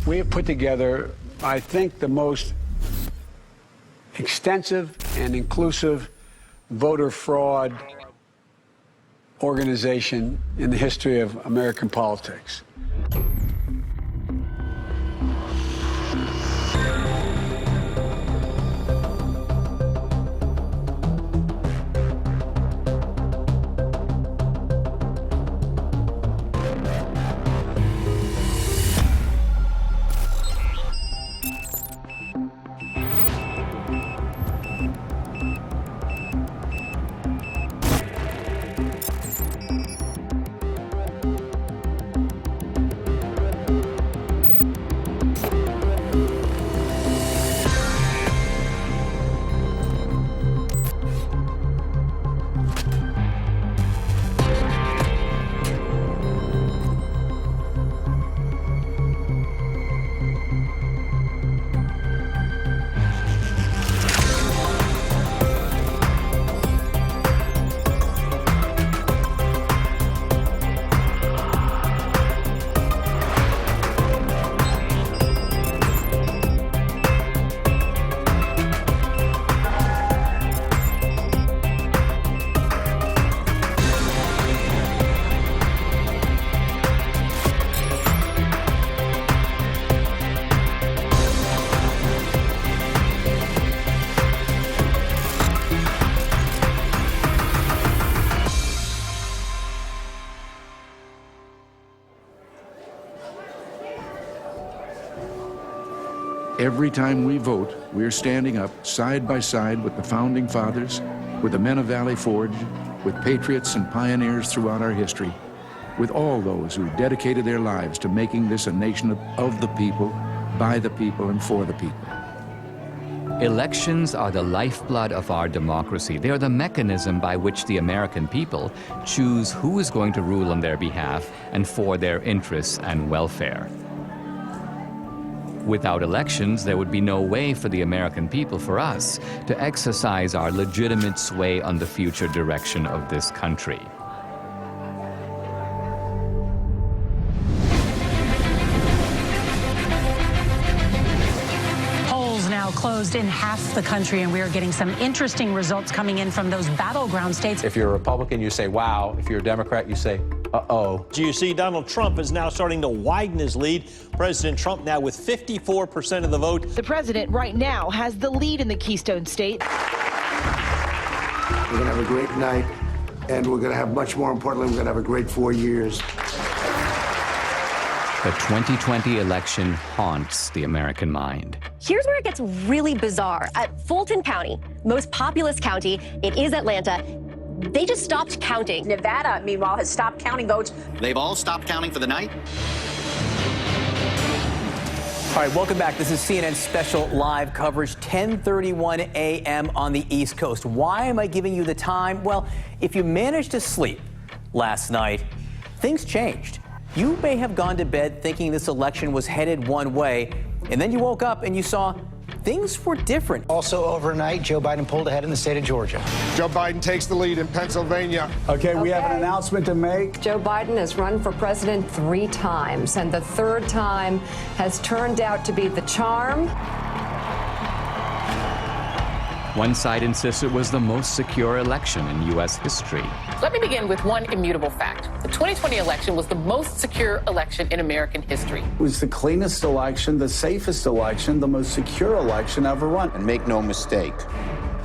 We have put together, I think, the most extensive and inclusive voter fraud organization in the history of American politics. Every time we vote, we're standing up side by side with the Founding Fathers, with the men of Valley Forge, with patriots and pioneers throughout our history, with all those who dedicated their lives to making this a nation of the people, by the people, and for the people. Elections are the lifeblood of our democracy. They are the mechanism by which the American people choose who is going to rule on their behalf and for their interests and welfare. Without elections, there would be no way for the American people, for us, to exercise our legitimate sway on the future direction of this country. Polls now closed in half the country, and we are getting some interesting results coming in from those battleground states. If you're a Republican, you say, wow. If you're a Democrat, you say, uh-oh. You see, Donald Trump is now starting to widen his lead. President Trump now with 54% of the vote. The president right now has the lead in the Keystone State. We're going to have a great night, and we're going to have, much more importantly, we're going to have a great 4 years. The 2020 election haunts the American mind. Here's where it gets really bizarre. At Fulton County, most populous county, it is Atlanta, they just stopped counting. Nevada, meanwhile, has stopped counting votes. They've all stopped counting for the night? All right, welcome back. This is CNN special live coverage, 10:31 a.m. on the East Coast. Why am I giving you the time? Well, if you managed to sleep last night, things changed. You may have gone to bed thinking this election was headed one way, and then you woke up and you saw things were different. Also overnight, Joe Biden pulled ahead in the state of Georgia. Joe Biden takes the lead in Pennsylvania. Okay, we have an announcement to make. Joe Biden has run for president 3 times, and the 3rd time has turned out to be the charm. One side insists it was the most secure election in U.S. history. Let me begin with one immutable fact. The 2020 election was the most secure election in American history. It was the cleanest election, the safest election, the most secure election ever run. And make no mistake,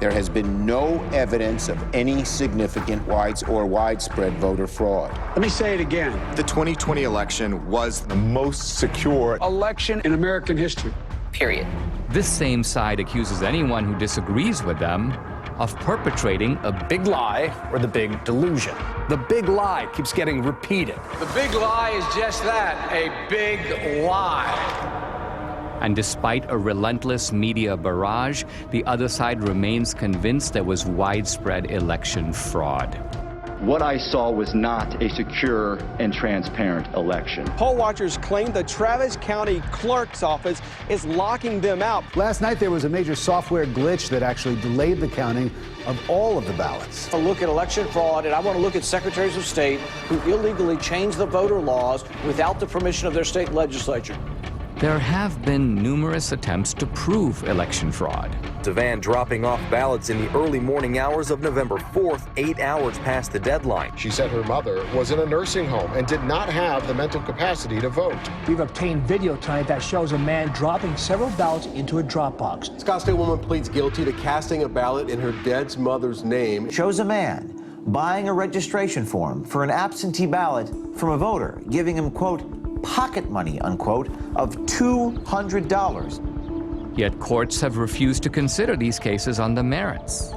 there has been no evidence of any significant widespread voter fraud. Let me say it again. The 2020 election was the most secure election in American history. Period. This same side accuses anyone who disagrees with them of perpetrating a big lie or the big delusion. The big lie keeps getting repeated. The big lie is just that, a big lie. And despite a relentless media barrage, the other side remains convinced there was widespread election fraud. What I saw was not a secure and transparent election. Poll watchers claim the Travis County Clerk's Office is locking them out. Last night there was a major software glitch that actually delayed the counting of all of the ballots. A look at election fraud, and I want to look at secretaries of state who illegally changed the voter laws without the permission of their state legislature. There have been numerous attempts to prove election fraud. The van dropping off ballots in the early morning hours of November 4th, 8 hours past the deadline. She said her mother was in a nursing home and did not have the mental capacity to vote. We've obtained video tonight that shows a man dropping several ballots into a drop box. Scottsdale woman pleads guilty to casting a ballot in her dead mother's name. Shows a man buying a registration form for an absentee ballot from a voter, giving him, quote, pocket money, unquote, of $200. Yet courts have refused to consider these cases on the merits.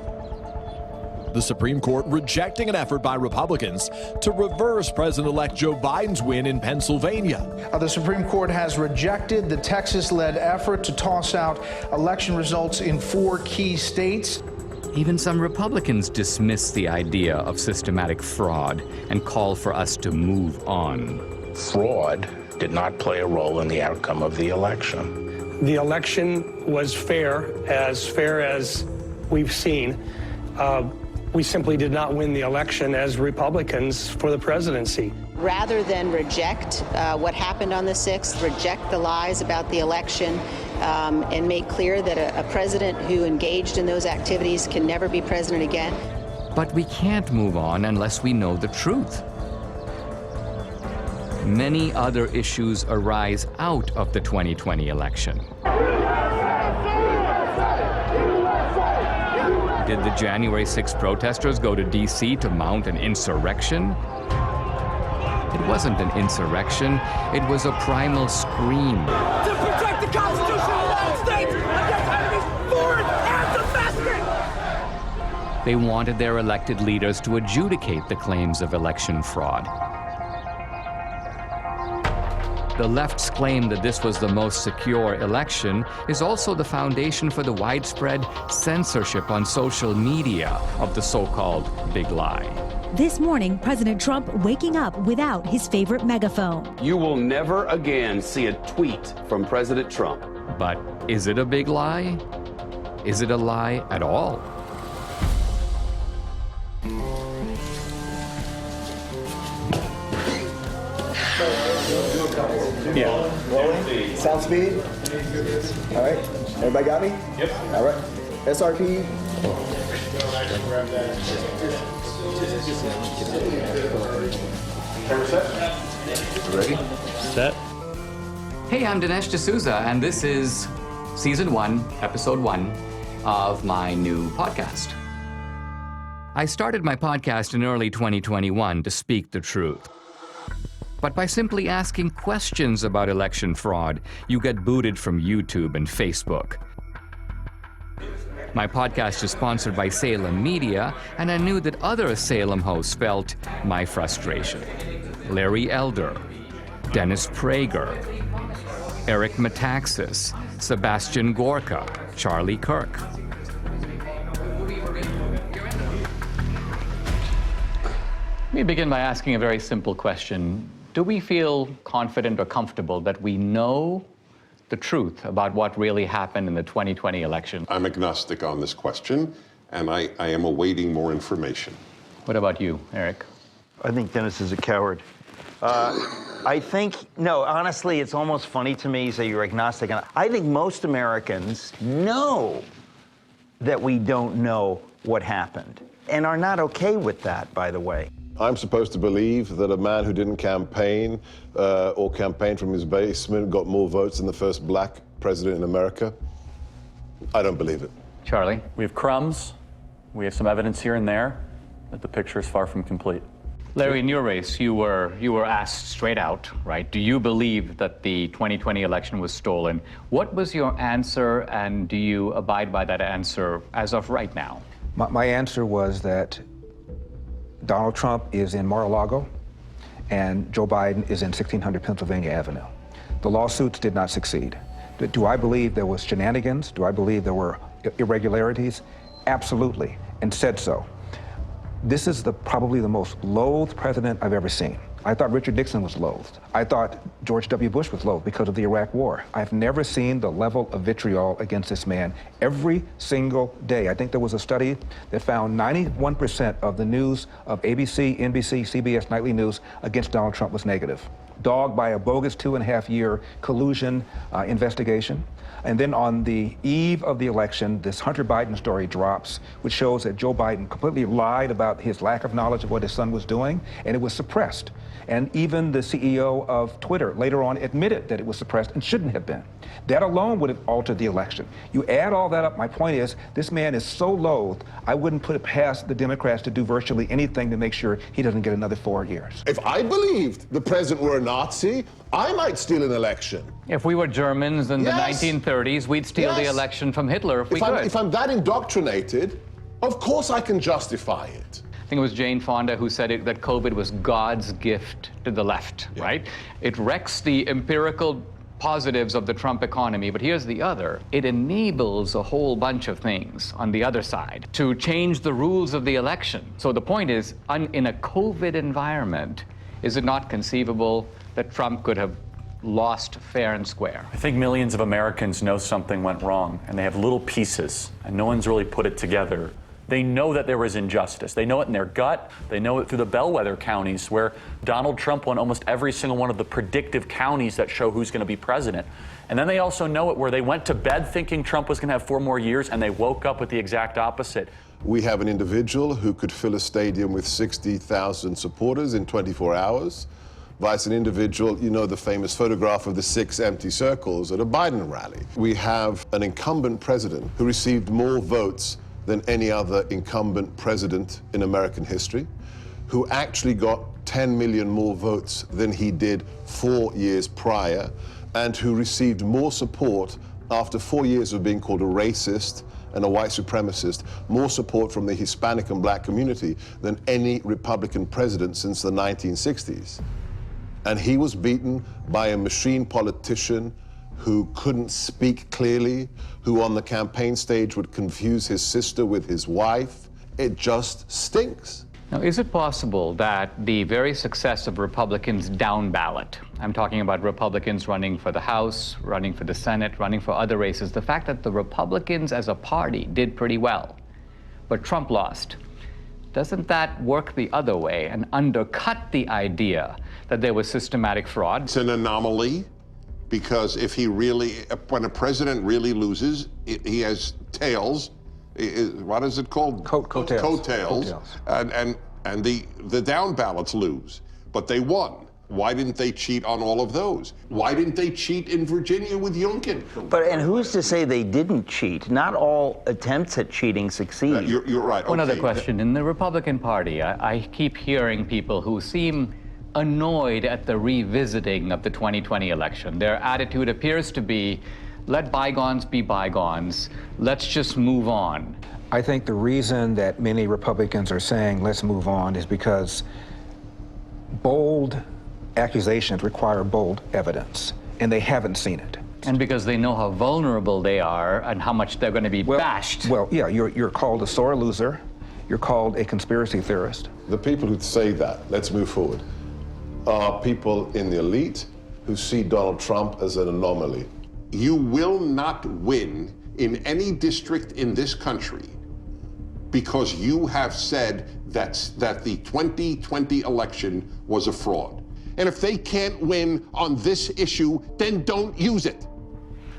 The Supreme Court rejecting an effort by Republicans to reverse President-elect Joe Biden's win in Pennsylvania. The Supreme Court has rejected the Texas-led effort to toss out election results in 4 key states. Even some Republicans dismiss the idea of systematic fraud and call for us to move on. Fraud did not play a role in the outcome of the election. The election was fair as we've seen. We simply did not win the election as Republicans for the presidency. Rather than reject what happened on the 6th, reject the lies about the election, and make clear that a president who engaged in those activities can never be president again. But we can't move on unless we know the truth. Many other issues arise out of the 2020 election. Did the January 6th protesters go to D.C. to mount an insurrection? It wasn't an insurrection, it was a primal scream. To protect the Constitution of the United States against enemies foreign and domestic! They wanted their elected leaders to adjudicate the claims of election fraud. The left's claim that this was the most secure election is also the foundation for the widespread censorship on social media of the so-called big lie. This morning, President Trump waking up without his favorite megaphone. You will never again see a tweet from President Trump. But is it a big lie? Is it a lie at all? Yeah. Rolling. Sound speed. All right. Everybody got me? Yep. All right. SRP. Ready? Set. Hey, I'm Dinesh D'Souza, and this is Season 1, Episode 1 of my new podcast. I started my podcast in early 2021 to speak the truth. But by simply asking questions about election fraud, you get booted from YouTube and Facebook. My podcast is sponsored by Salem Media, and I knew that other Salem hosts felt my frustration. Larry Elder, Dennis Prager, Eric Metaxas, Sebastian Gorka, Charlie Kirk. Let me begin by asking a very simple question. Do we feel confident or comfortable that we know the truth about what really happened in the 2020 election? I'm agnostic on this question, and I am awaiting more information. What about you, Eric? I think Dennis is a coward. I think, no, honestly, it's almost funny to me you say you're agnostic. And I think most Americans know that we don't know what happened and are not okay with that, by the way. I'm supposed to believe that a man who didn't campaign or campaign from his basement got more votes than the first black president in America? I don't believe it. Charlie? We have crumbs. We have some evidence here and there that the picture is far from complete. Larry, in your race, you were asked straight out, right? Do you believe that the 2020 election was stolen? What was your answer, and do you abide by that answer as of right now? My answer was that Donald Trump is in Mar-a-Lago, and Joe Biden is in 1600 Pennsylvania Avenue. The lawsuits did not succeed. Do I believe there was shenanigans? Do I believe there were irregularities? Absolutely, and said so. This is probably the most loathed president I've ever seen. I thought Richard Nixon was loathed. I thought George W. Bush was loathed because of the Iraq War. I've never seen the level of vitriol against this man every single day. I think there was a study that found 91% of the news of ABC, NBC, CBS nightly news against Donald Trump was negative. dogged by a bogus 2.5-year collusion investigation. And then on the eve of the election, this Hunter Biden story drops, which shows that Joe Biden completely lied about his lack of knowledge of what his son was doing, and it was suppressed. And even the CEO of Twitter later on admitted that it was suppressed and shouldn't have been. That alone would have altered the election. You add all that up, my point is, this man is so loathed, I wouldn't put it past the Democrats to do virtually anything to make sure he doesn't get another 4 years. If I believed the president were a Nazi, I might steal an election. If we were Germans in the 1930s, we'd steal the election from Hitler if we could. If I'm that indoctrinated, of course I can justify it. I think it was Jane Fonda who said that COVID was God's gift to the left, right? It wrecks the empirical positives of the Trump economy, but here's the other. It enables a whole bunch of things on the other side to change the rules of the election. So the point is, in a COVID environment, is it not conceivable that Trump could have lost fair and square? I think millions of Americans know something went wrong, and they have little pieces, and no one's really put it together. They know that there was injustice. They know it in their gut. They know it through the bellwether counties where Donald Trump won almost every single one of the predictive counties that show who's going to be president. And then they also know it where they went to bed thinking Trump was going to have 4 more years, and they woke up with the exact opposite. We have an individual who could fill a stadium with 60,000 supporters in 24 hours. Vice an individual, you know the famous photograph of the 6 empty circles at a Biden rally. We have an incumbent president who received more votes than any other incumbent president in American history, who actually got 10 million more votes than he did 4 years prior, and who received more support after 4 years of being called a racist and a white supremacist, more support from the Hispanic and black community than any Republican president since the 1960s. And he was beaten by a machine politician who couldn't speak clearly, who on the campaign stage would confuse his sister with his wife. It just stinks. Now, is it possible that the very success of Republicans down ballot, I'm talking about Republicans running for the House, running for the Senate, running for other races, the fact that the Republicans as a party did pretty well, but Trump lost, doesn't that work the other way and undercut the idea that there was systematic fraud? It's an anomaly. Because if he really, when a president really loses, he has tails. What is it called? Coattails. Coattails. And the down ballots lose, but they won. Why didn't they cheat on all of those? Why didn't they cheat in Virginia with Youngkin? And who's to say they didn't cheat? Not all attempts at cheating succeed. You're right. One other question. In the Republican Party, I keep hearing people who seem annoyed at the revisiting of the 2020 election. Their attitude appears to be, let bygones be bygones, let's just move on. I think the reason that many Republicans are saying let's move on is because bold accusations require bold evidence, and they haven't seen it. And because they know how vulnerable they are and how much they're going to be bashed. Well, yeah, you're called a sore loser, you're called a conspiracy theorist. The people who say that, let's move forward, are people in the elite who see Donald Trump as an anomaly. You will not win in any district in this country because you have said that the 2020 election was a fraud. And if they can't win on this issue, then don't use it.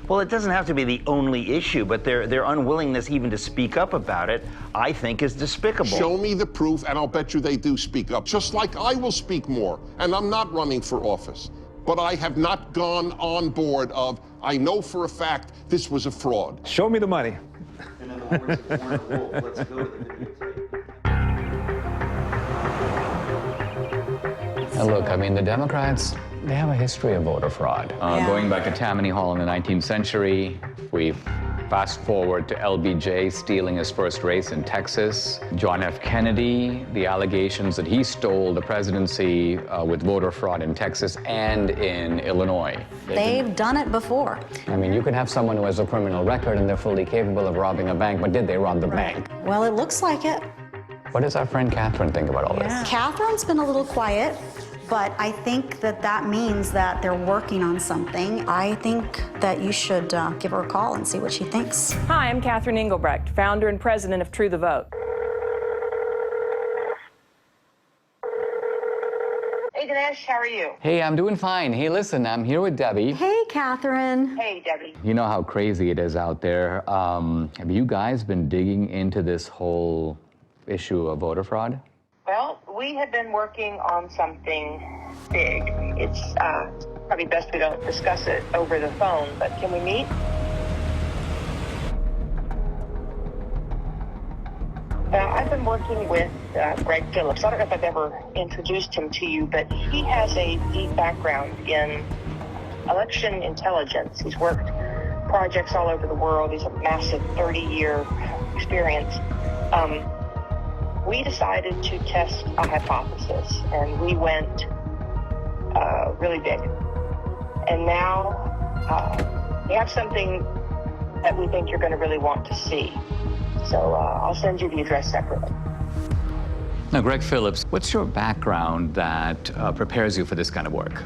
Well, it doesn't have to be the only issue, but their unwillingness even to speak up about it, I think, is despicable. Show me the proof, and I'll bet you they do speak up. Just like I will speak more, and I'm not running for office. But I have not gone on board of, I know for a fact this was a fraud. Show me the money. In other words, if it weren't Wolf, let's go to the videotape. Now look, I mean, the Democrats, they have a history of voter fraud. Going back to Tammany Hall in the 19th century, we fast forward to LBJ stealing his first race in Texas, John F. Kennedy, the allegations that he stole the presidency with voter fraud in Texas and in Illinois. They've done it before. I mean, you could have someone who has a criminal record and they're fully capable of robbing a bank, but did they rob the bank? Well, it looks like it. What does our friend Catherine think about all this? Catherine's been a little quiet, but I think that means that they're working on something. I think that you should give her a call and see what she thinks. Hi, I'm Catherine Engelbrecht, founder and president of True the Vote. Hey, can I Trish. How are you? Hey, I'm doing fine. Hey, listen, I'm here with Debbie. Hey, Catherine. Hey, Debbie. You know how crazy it is out there. Have you guys been digging into this whole issue of voter fraud? Well, we have been working on something big. It's probably best we don't discuss it over the phone, but can we meet? I've been working with Greg Phillips. I don't know if I've ever introduced him to you, but he has a deep background in election intelligence. He's worked projects all over the world. He's a massive 30-year experience. We decided to test a hypothesis, and we went really big. And now we have something that we think you're going to really want to see. So I'll send you the address separately. Now, Greg Phillips, what's your background that prepares you for this kind of work?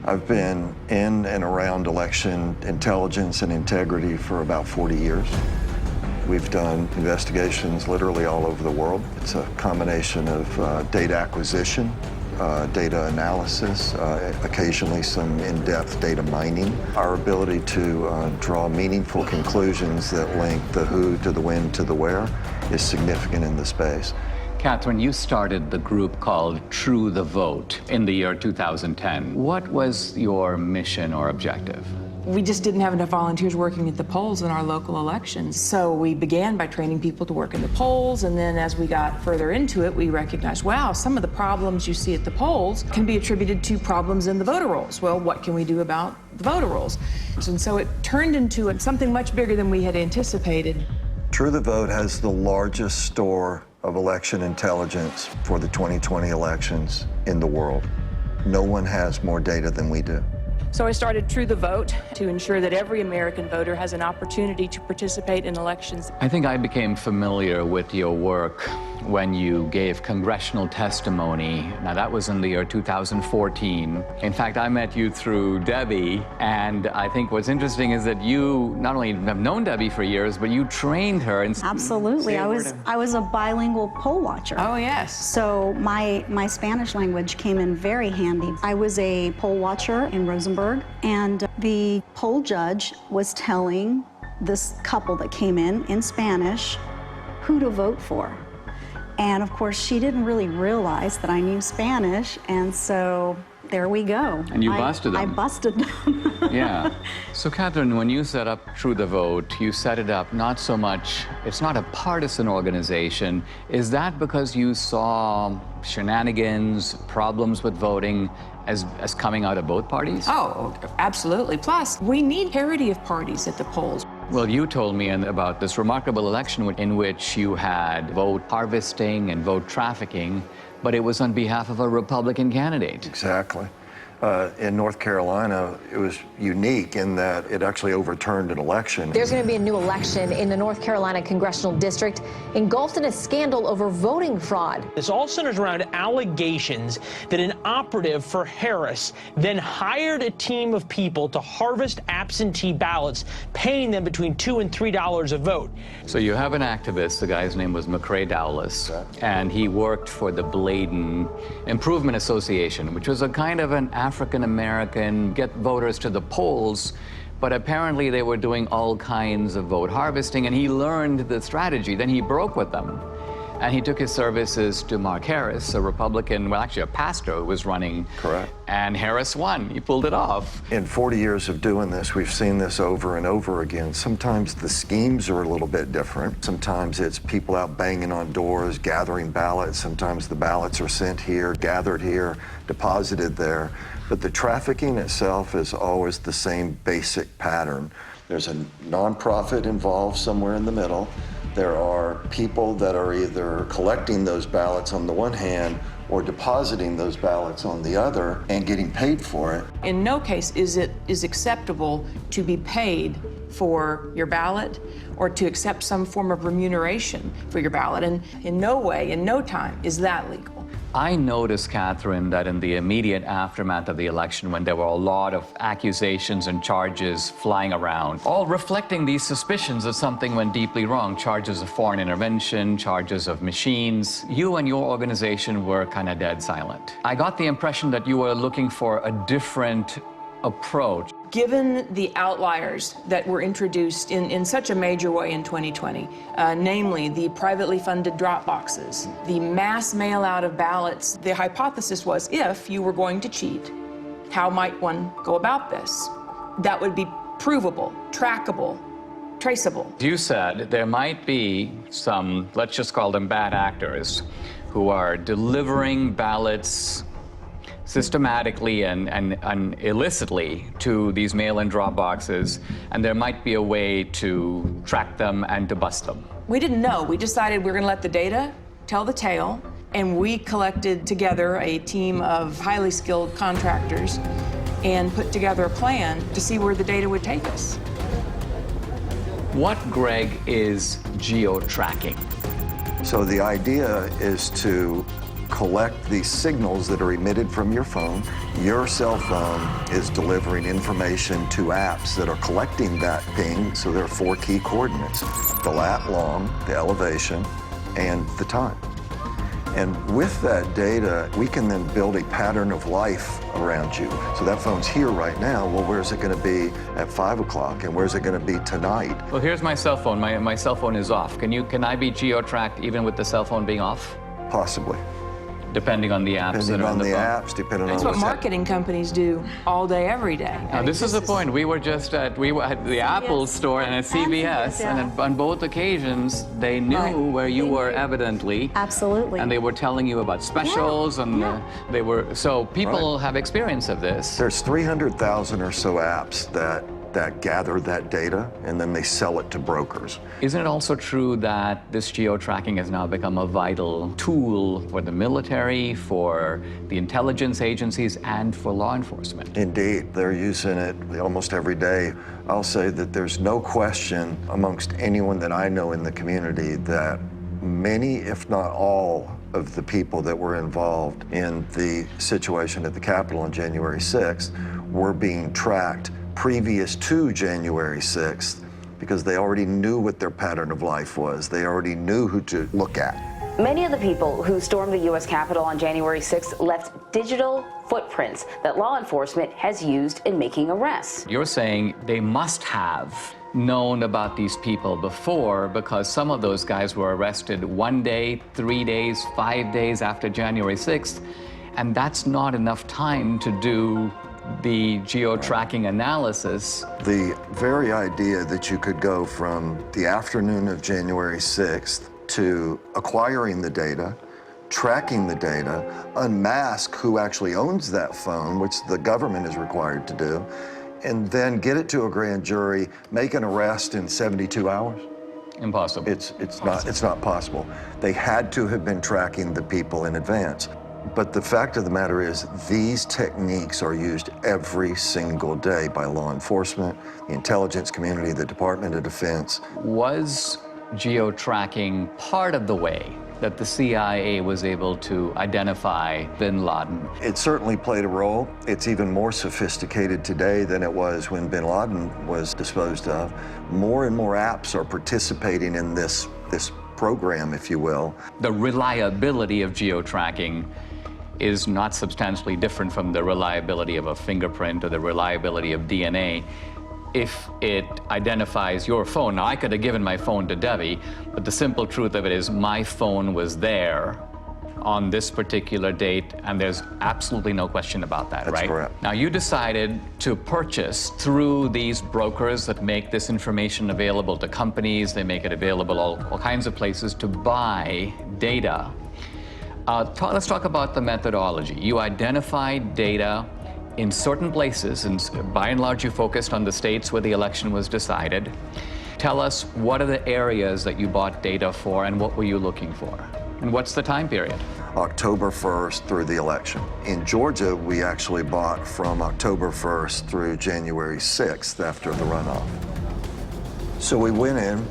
I've been in and around election intelligence and integrity for about 40 years. We've done investigations literally all over the world. It's a combination of data acquisition, data analysis, occasionally some in-depth data mining. Our ability to draw meaningful conclusions that link the who to the when to the where is significant in the space. Catherine, you started the group called True the Vote in the year 2010. What was your mission or objective? We just didn't have enough volunteers working at the polls in our local elections. So we began by training people to work in the polls, and then as we got further into it, we recognized, wow, some of the problems you see at the polls can be attributed to problems in the voter rolls. Well, what can we do about the voter rolls? And so it turned into something much bigger than we had anticipated. True the Vote has the largest store of election intelligence for the 2020 elections in the world. No one has more data than we do. So I started True the Vote to ensure that every American voter has an opportunity to participate in elections. I think I became familiar with your work when you gave congressional testimony. Now, that was in the year 2014. In fact, I met you through Debbie, and I think what's interesting is that you not only have known Debbie for years, but you trained her. Absolutely. I was a bilingual poll watcher. Oh, yes. So my Spanish language came in very handy. I was a poll watcher in Rosenberg, and the poll judge was telling this couple that came in Spanish who to vote for. And of course, she didn't really realize that I knew Spanish, and so there we go. And you busted them. I busted them. Yeah. So, Catherine, when you set up True the Vote, you set it up not so much, it's not a partisan organization. Is that because you saw shenanigans, problems with voting as coming out of both parties? Oh, absolutely. Plus, we need parity of parties at the polls. Well, you told me about this remarkable election in which you had vote harvesting and vote trafficking, but it was on behalf of a Republican candidate. Exactly. In North Carolina, it was unique in that it actually overturned an election. There's going to be a new election in the North Carolina congressional district engulfed in a scandal over voting fraud. This all centers around allegations that an operative for Harris then hired a team of people to harvest absentee ballots, paying them between $2 and $3 a vote. So you have an activist, the guy's name was McCrae Dowless, and he worked for the Bladen Improvement Association, which was a kind of an African-American, get voters to the polls, but apparently they were doing all kinds of vote harvesting, and he learned the strategy. Then he broke with them, and he took his services to Mark Harris, a Republican, well, actually a pastor who was running. Correct. And Harris won. He pulled it off. In 40 years of doing this, we've seen this over and over again. Sometimes the schemes are a little bit different. Sometimes it's people out banging on doors, gathering ballots. Sometimes the ballots are sent here, gathered here, deposited there. But the trafficking itself is always the same basic pattern. There's a nonprofit involved somewhere in the middle. There are people that are either collecting those ballots on the one hand or depositing those ballots on the other and getting paid for it. In no case is it acceptable to be paid for your ballot or to accept some form of remuneration for your ballot. And in no way, in no time, is that legal. I noticed, Catherine, that in the immediate aftermath of the election, when there were a lot of accusations and charges flying around, all reflecting these suspicions that something went deeply wrong, charges of foreign intervention, charges of machines, you and your organization were kind of dead silent. I got the impression that you were looking for a different approach. Given the outliers that were introduced in such a major way in 2020, namely the privately funded drop boxes, the mass mail out of ballots, the hypothesis was if you were going to cheat, how might one go about this? That would be provable, trackable, traceable. You said there might be some, let's just call them bad actors, who are delivering ballots systematically and illicitly to these mail-in drop boxes, and there might be a way to track them and to bust them. We didn't know. We decided we're going to let the data tell the tale, and we collected together a team of highly skilled contractors and put together a plan to see where the data would take us. What, Greg, is geo-tracking? So the idea is to collect these signals that are emitted from your phone. Your cell phone is delivering information to apps that are collecting that ping, so there are 4 key coordinates: the lat long, the elevation, and the time. And with that data, we can then build a pattern of life around you. So that phone's here right now. Well, where's it going to be at 5 o'clock, and where's it going to be tonight? Well, here's my cell phone. My cell phone is off. Can I be geo-tracked even with the cell phone being off? Possibly. Depending on the apps that are on the phone. Apps, depending That's on what marketing companies do all day, every day. Now, this is the point. We were at the Apple store and at CVS, and on both occasions, they knew where you were evidently. Absolutely. And they were telling you about specials, and they were, so people have experience of this. There's 300,000 or so apps that gather that data, and then they sell it to brokers. Isn't it also true that this geo-tracking has now become a vital tool for the military, for the intelligence agencies, and for law enforcement? Indeed, they're using it almost every day. I'll say that there's no question amongst anyone that I know in the community that many, if not all, of the people that were involved in the situation at the Capitol on January 6th were being tracked previous to January 6th, because they already knew what their pattern of life was. They already knew who to look at. Many of the people who stormed the U.S. Capitol on January 6th left digital footprints that law enforcement has used in making arrests. You're saying they must have known about these people before, because some of those guys were arrested 1 day, 3 days, 5 days after January 6th, and that's not enough time to do the geo-tracking analysis. The very idea that you could go from the afternoon of January 6th to acquiring the data, tracking the data, unmask who actually owns that phone, which the government is required to do, and then get it to a grand jury, make an arrest in 72 hours? Impossible. It's not possible. They had to have been tracking the people in advance. But the fact of the matter is, these techniques are used every single day by law enforcement, the intelligence community, the Department of Defense. Was geo-tracking part of the way that the CIA was able to identify bin Laden? It certainly played a role. It's even more sophisticated today than it was when bin Laden was disposed of. More and more apps are participating in this program, if you will. The reliability of geo-tracking is not substantially different from the reliability of a fingerprint or the reliability of DNA. If it identifies your phone, now I could have given my phone to Debbie, but the simple truth of it is my phone was there on this particular date, and there's absolutely no question about that, right? That's correct. Now, you decided to purchase through these brokers that make this information available to companies, they make it available all kinds of places to buy data. Let's talk about the methodology. You identified data in certain places, and by and large you focused on the states where the election was decided. Tell us, what are the areas that you bought data for, and what were you looking for? And what's the time period? October 1st through the election. In Georgia, we actually bought from October 1st through January 6th after the runoff. So we went in,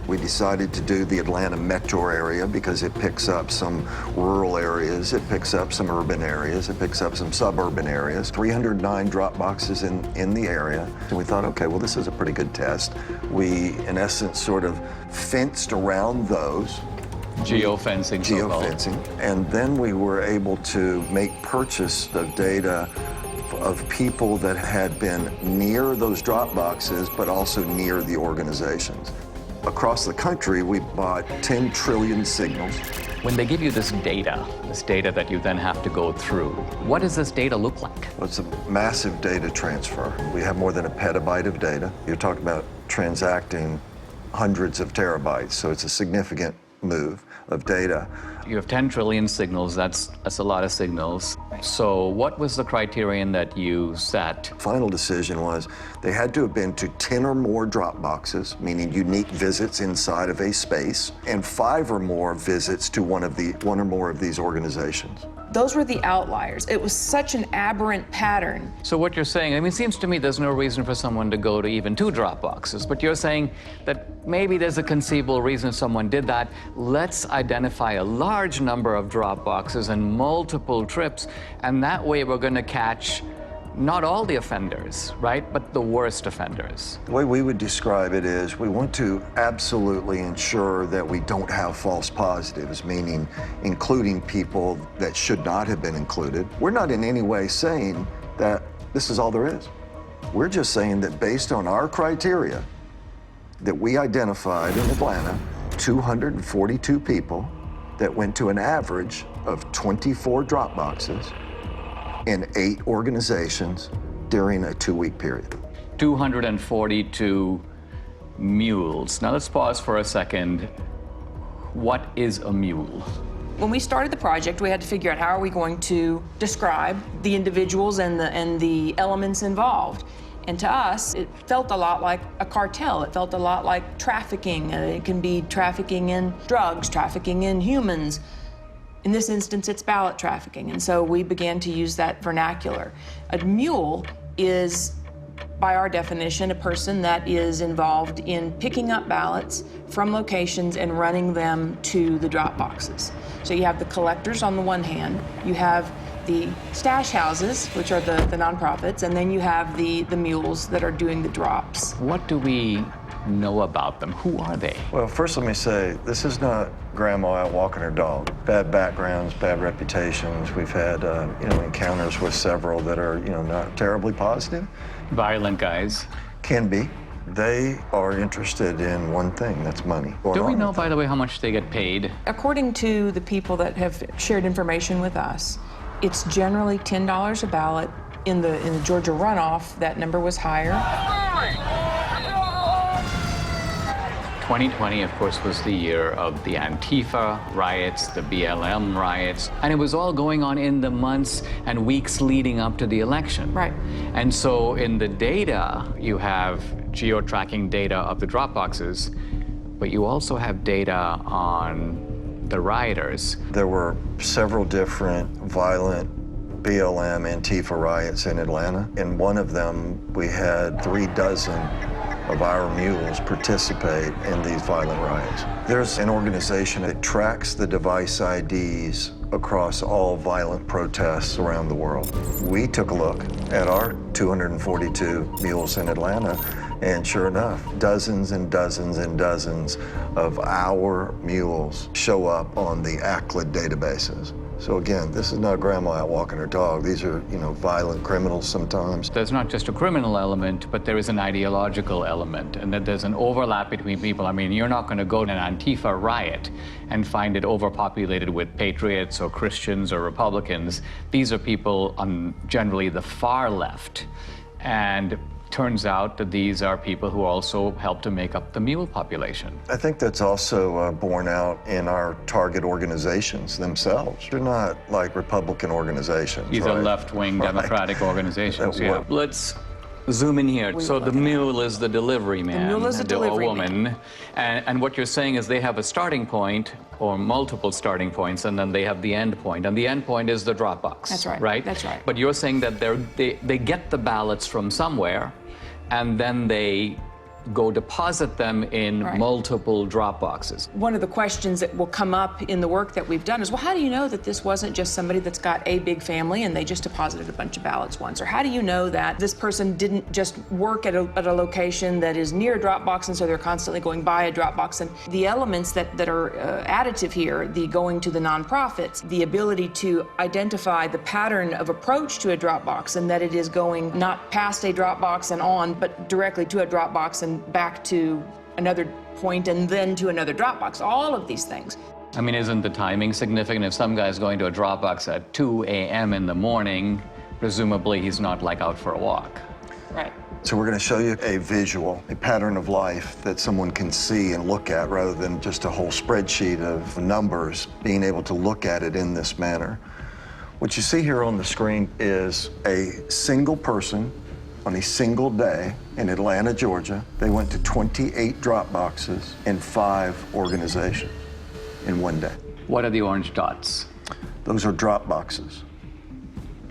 We decided to do the Atlanta metro area because it picks up some rural areas, it picks up some urban areas, it picks up some suburban areas. 309 drop boxes in the area. And we thought, okay, well, this is a pretty good test. We, in essence, sort of fenced around those. Geofencing. Geofencing. And then we were able to make purchase of data of people that had been near those drop boxes, but also near the organizations. Across the country, we bought 10 trillion signals. When they give you this data that you then have to go through, what does this data look like? Well, it's a massive data transfer. We have more than a petabyte of data. You're talking about transacting hundreds of terabytes, so it's a significant move of data. You have 10 trillion signals, that's a lot of signals. So what was the criterion that you set? Final decision was they had to have been to 10 or more drop boxes, meaning unique visits inside of a space, and 5 or more visits to one or more of these organizations. Those were the outliers. It was such an aberrant pattern. So what you're saying, I mean, it seems to me there's no reason for someone to go to even 2 drop boxes, but you're saying that maybe there's a conceivable reason someone did that. Let's identify a large number of drop boxes and multiple trips, and that way we're going to catch not all the offenders, right, but the worst offenders. The way we would describe it is we want to absolutely ensure that we don't have false positives, meaning including people that should not have been included. We're not in any way saying that this is all there is. We're just saying that based on our criteria that we identified in Atlanta, 242 people that went to an average of 24 drop boxes in 8 organizations during a 2-week period. 242 mules. Now let's pause for a second. What is a mule? When we started the project, we had to figure out how are we going to describe the individuals and the elements involved. And to us, it felt a lot like a cartel. It felt a lot like trafficking. It can be trafficking in drugs, trafficking in humans. In this instance, it's ballot trafficking, and so we began to use that vernacular. A mule is, by our definition, a person that is involved in picking up ballots from locations and running them to the drop boxes. So you have the collectors on the one hand, you have the stash houses, which are the nonprofits, and then you have the mules that are doing the drops. What do we know about them? Who are they? Well, first let me say, this is not grandma out walking her dog. Bad backgrounds, bad reputations. We've had encounters with several that are not terribly positive. Violent guys. Can be. They are interested in one thing, that's money. Do we know, by the way, how much they get paid? According to the people that have shared information with us, it's generally $10 a ballot. In the Georgia runoff, that number was higher. 2020, of course, was the year of the Antifa riots, the BLM riots, and it was all going on in the months and weeks leading up to the election. Right. And so in the data, you have geo-tracking data of the drop boxes, but you also have data on the rioters. There were several different violent BLM Antifa riots in Atlanta. In one of them, we had 36 of our mules participate in these violent riots. There's an organization that tracks the device IDs across all violent protests around the world. We took a look at our 242 mules in Atlanta, and sure enough, dozens and dozens and dozens of our mules show up on the ACLID databases. So again, this is not grandma out walking her dog. These are, violent criminals sometimes. There's not just a criminal element, but there is an ideological element, and that there's an overlap between people. I mean, you're not going to go to an Antifa riot and find it overpopulated with patriots or Christians or Republicans. These are people on generally the far left. And turns out that these are people who also help to make up the mule population. I think that's also borne out in our target organizations themselves. They're not like Republican organizations. These are left-wing Democratic organizations. Yeah. Let's zoom in here. So the mule is the delivery man. The mule is the delivery woman. And what you're saying is they have a starting point or multiple starting points, and then they have the end point. And the end point is the drop box. That's right. Right? That's right. But you're saying that they get the ballots from somewhere, and then they go deposit them in multiple drop boxes. One of the questions that will come up in the work that we've done is, well, how do you know that this wasn't just somebody that's got a big family and they just deposited a bunch of ballots once? Or how do you know that this person didn't just work at a location that is near a drop box and so they're constantly going by a drop box? And the elements that are additive here, the going to the nonprofits, the ability to identify the pattern of approach to a drop box, and that it is going not past a drop box and on, but directly to a drop box and back to another point and then to another drop box. All of these things. I mean, isn't the timing significant? If some guy's going to a drop box at 2 a.m. in the morning, presumably he's not like out for a walk. Right. So we're going to show you a visual, a pattern of life that someone can see and look at rather than just a whole spreadsheet of numbers, being able to look at it in this manner. What you see here on the screen is a single person on a single day in Atlanta, Georgia. They went to 28 drop boxes in 5 organizations in one day. What are the orange dots? Those are drop boxes.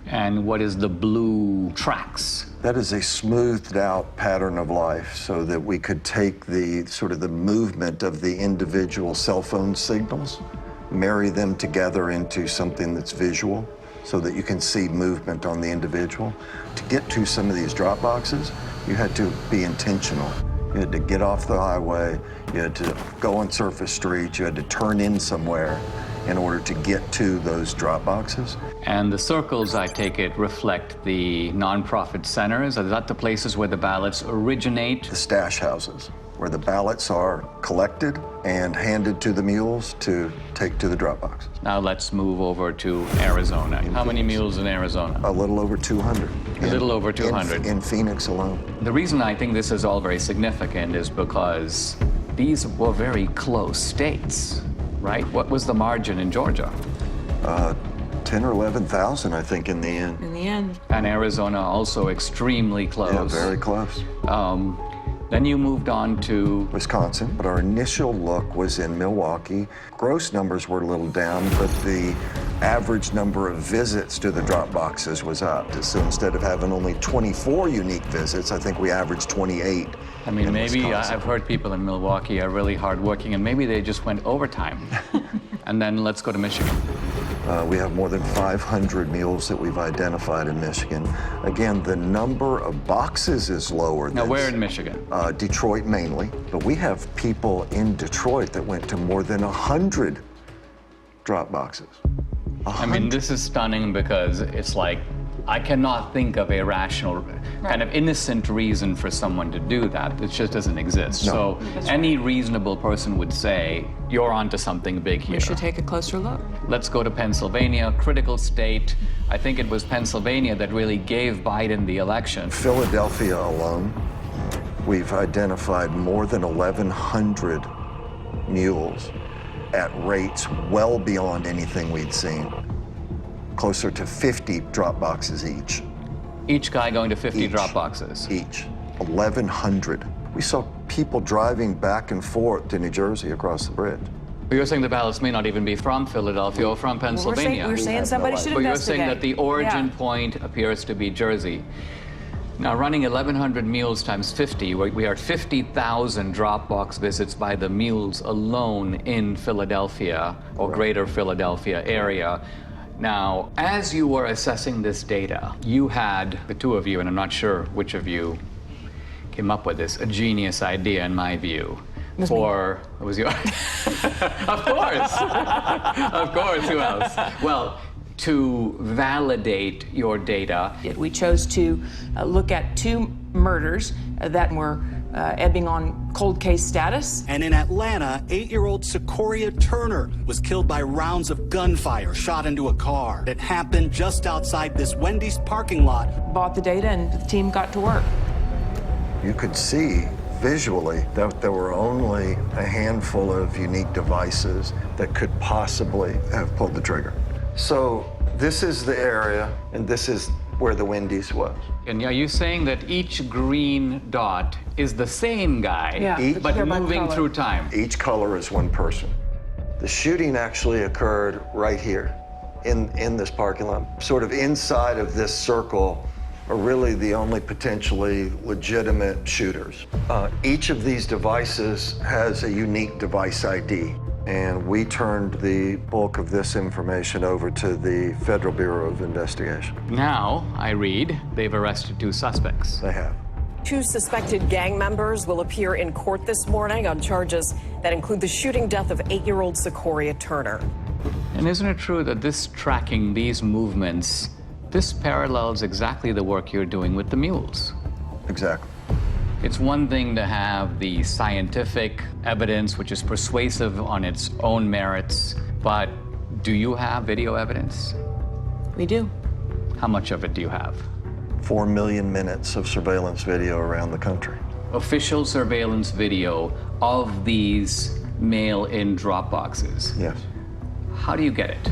And what is the blue tracks? That is a smoothed out pattern of life so that we could take the sort of the movement of the individual cell phone signals, marry them together into something that's visual so that you can see movement on the individual. To get to some of these drop boxes, you had to be intentional. You had to get off the highway, you had to go on surface streets, you had to turn in somewhere in order to get to those drop boxes. And the circles, I take it, reflect the nonprofit centers. Are that the places where the ballots originate? The stash houses, where the ballots are collected and handed to the mules to take to the drop boxes. Now let's move over to Arizona. How many mules in Arizona? A little over 200. A little over 200. In Phoenix alone. The reason I think this is all very significant is because these were very close states, right? What was the margin in Georgia? 10 or 11,000, I think, in the end. In the end. And Arizona also extremely close. Yeah, very close. Then you moved on to Wisconsin, but our initial look was in Milwaukee. Gross numbers were a little down, but the average number of visits to the drop boxes was up. So instead of having only 24 unique visits, I think we averaged 28. I mean, maybe I've heard people in Milwaukee are really hardworking, and maybe they just went overtime. And then let's go to Michigan. We have more than 500 mules that we've identified in Michigan. Again, the number of boxes is lower. Now, where in Michigan? Detroit mainly, but we have people in Detroit that went to more than 100 drop boxes. I mean, this is stunning because it's like, I cannot think of a rational, kind of innocent reason for someone to do that. It just doesn't exist. No. So any reasonable person would say, you're onto something big here. We should take a closer look. Let's go to Pennsylvania, critical state. I think it was Pennsylvania that really gave Biden the election. Philadelphia alone, we've identified more than 1,100 mules at rates well beyond anything we'd seen. Closer to 50 drop boxes each. Each guy going to 50 drop boxes? Each. 1,100. We saw people driving back and forth to New Jersey across the bridge. But you're saying the ballots may not even be from Philadelphia or from Pennsylvania. We're saying somebody should But investigate. you're saying that the origin point appears to be Jersey. Now, running 1,100 mules times 50, we are at 50,000 drop box visits by the mules alone in Philadelphia or greater Philadelphia area. Now, as you were assessing this data, you had, the two of you, and I'm not sure which of you came up with this, a genius idea in my view. It was yours? Of course. Of course, who else? Well, to validate your data. We chose to look at 2 murders that were ebbing on cold case status. And in Atlanta, 8-year-old Secoria Turner was killed by rounds of gunfire shot into a car. It happened just outside this Wendy's parking lot. Bought the data and the team got to work. You could see visually that there were only a handful of unique devices that could possibly have pulled the trigger. So this is the area, and this is where the Wendy's was. And are you saying that each green dot is the same guy, but moving through time? Each color is one person. The shooting actually occurred right here in this parking lot, sort of inside of this circle are really the only potentially legitimate shooters. Each of these devices has a unique device ID, and we turned the bulk of this information over to the Federal Bureau of Investigation. Now, I read, they've arrested 2 suspects. They have. 2 suspected gang members will appear in court this morning on charges that include the shooting death of 8-year-old Secoria Turner. And isn't it true that this tracking these movements, this parallels exactly the work you're doing with the Mules? Exactly. It's one thing to have the scientific evidence, which is persuasive on its own merits, but do you have video evidence? We do. How much of it do you have? 4 million minutes of surveillance video around the country. Official surveillance video of these mail-in drop boxes? Yes. How do you get it?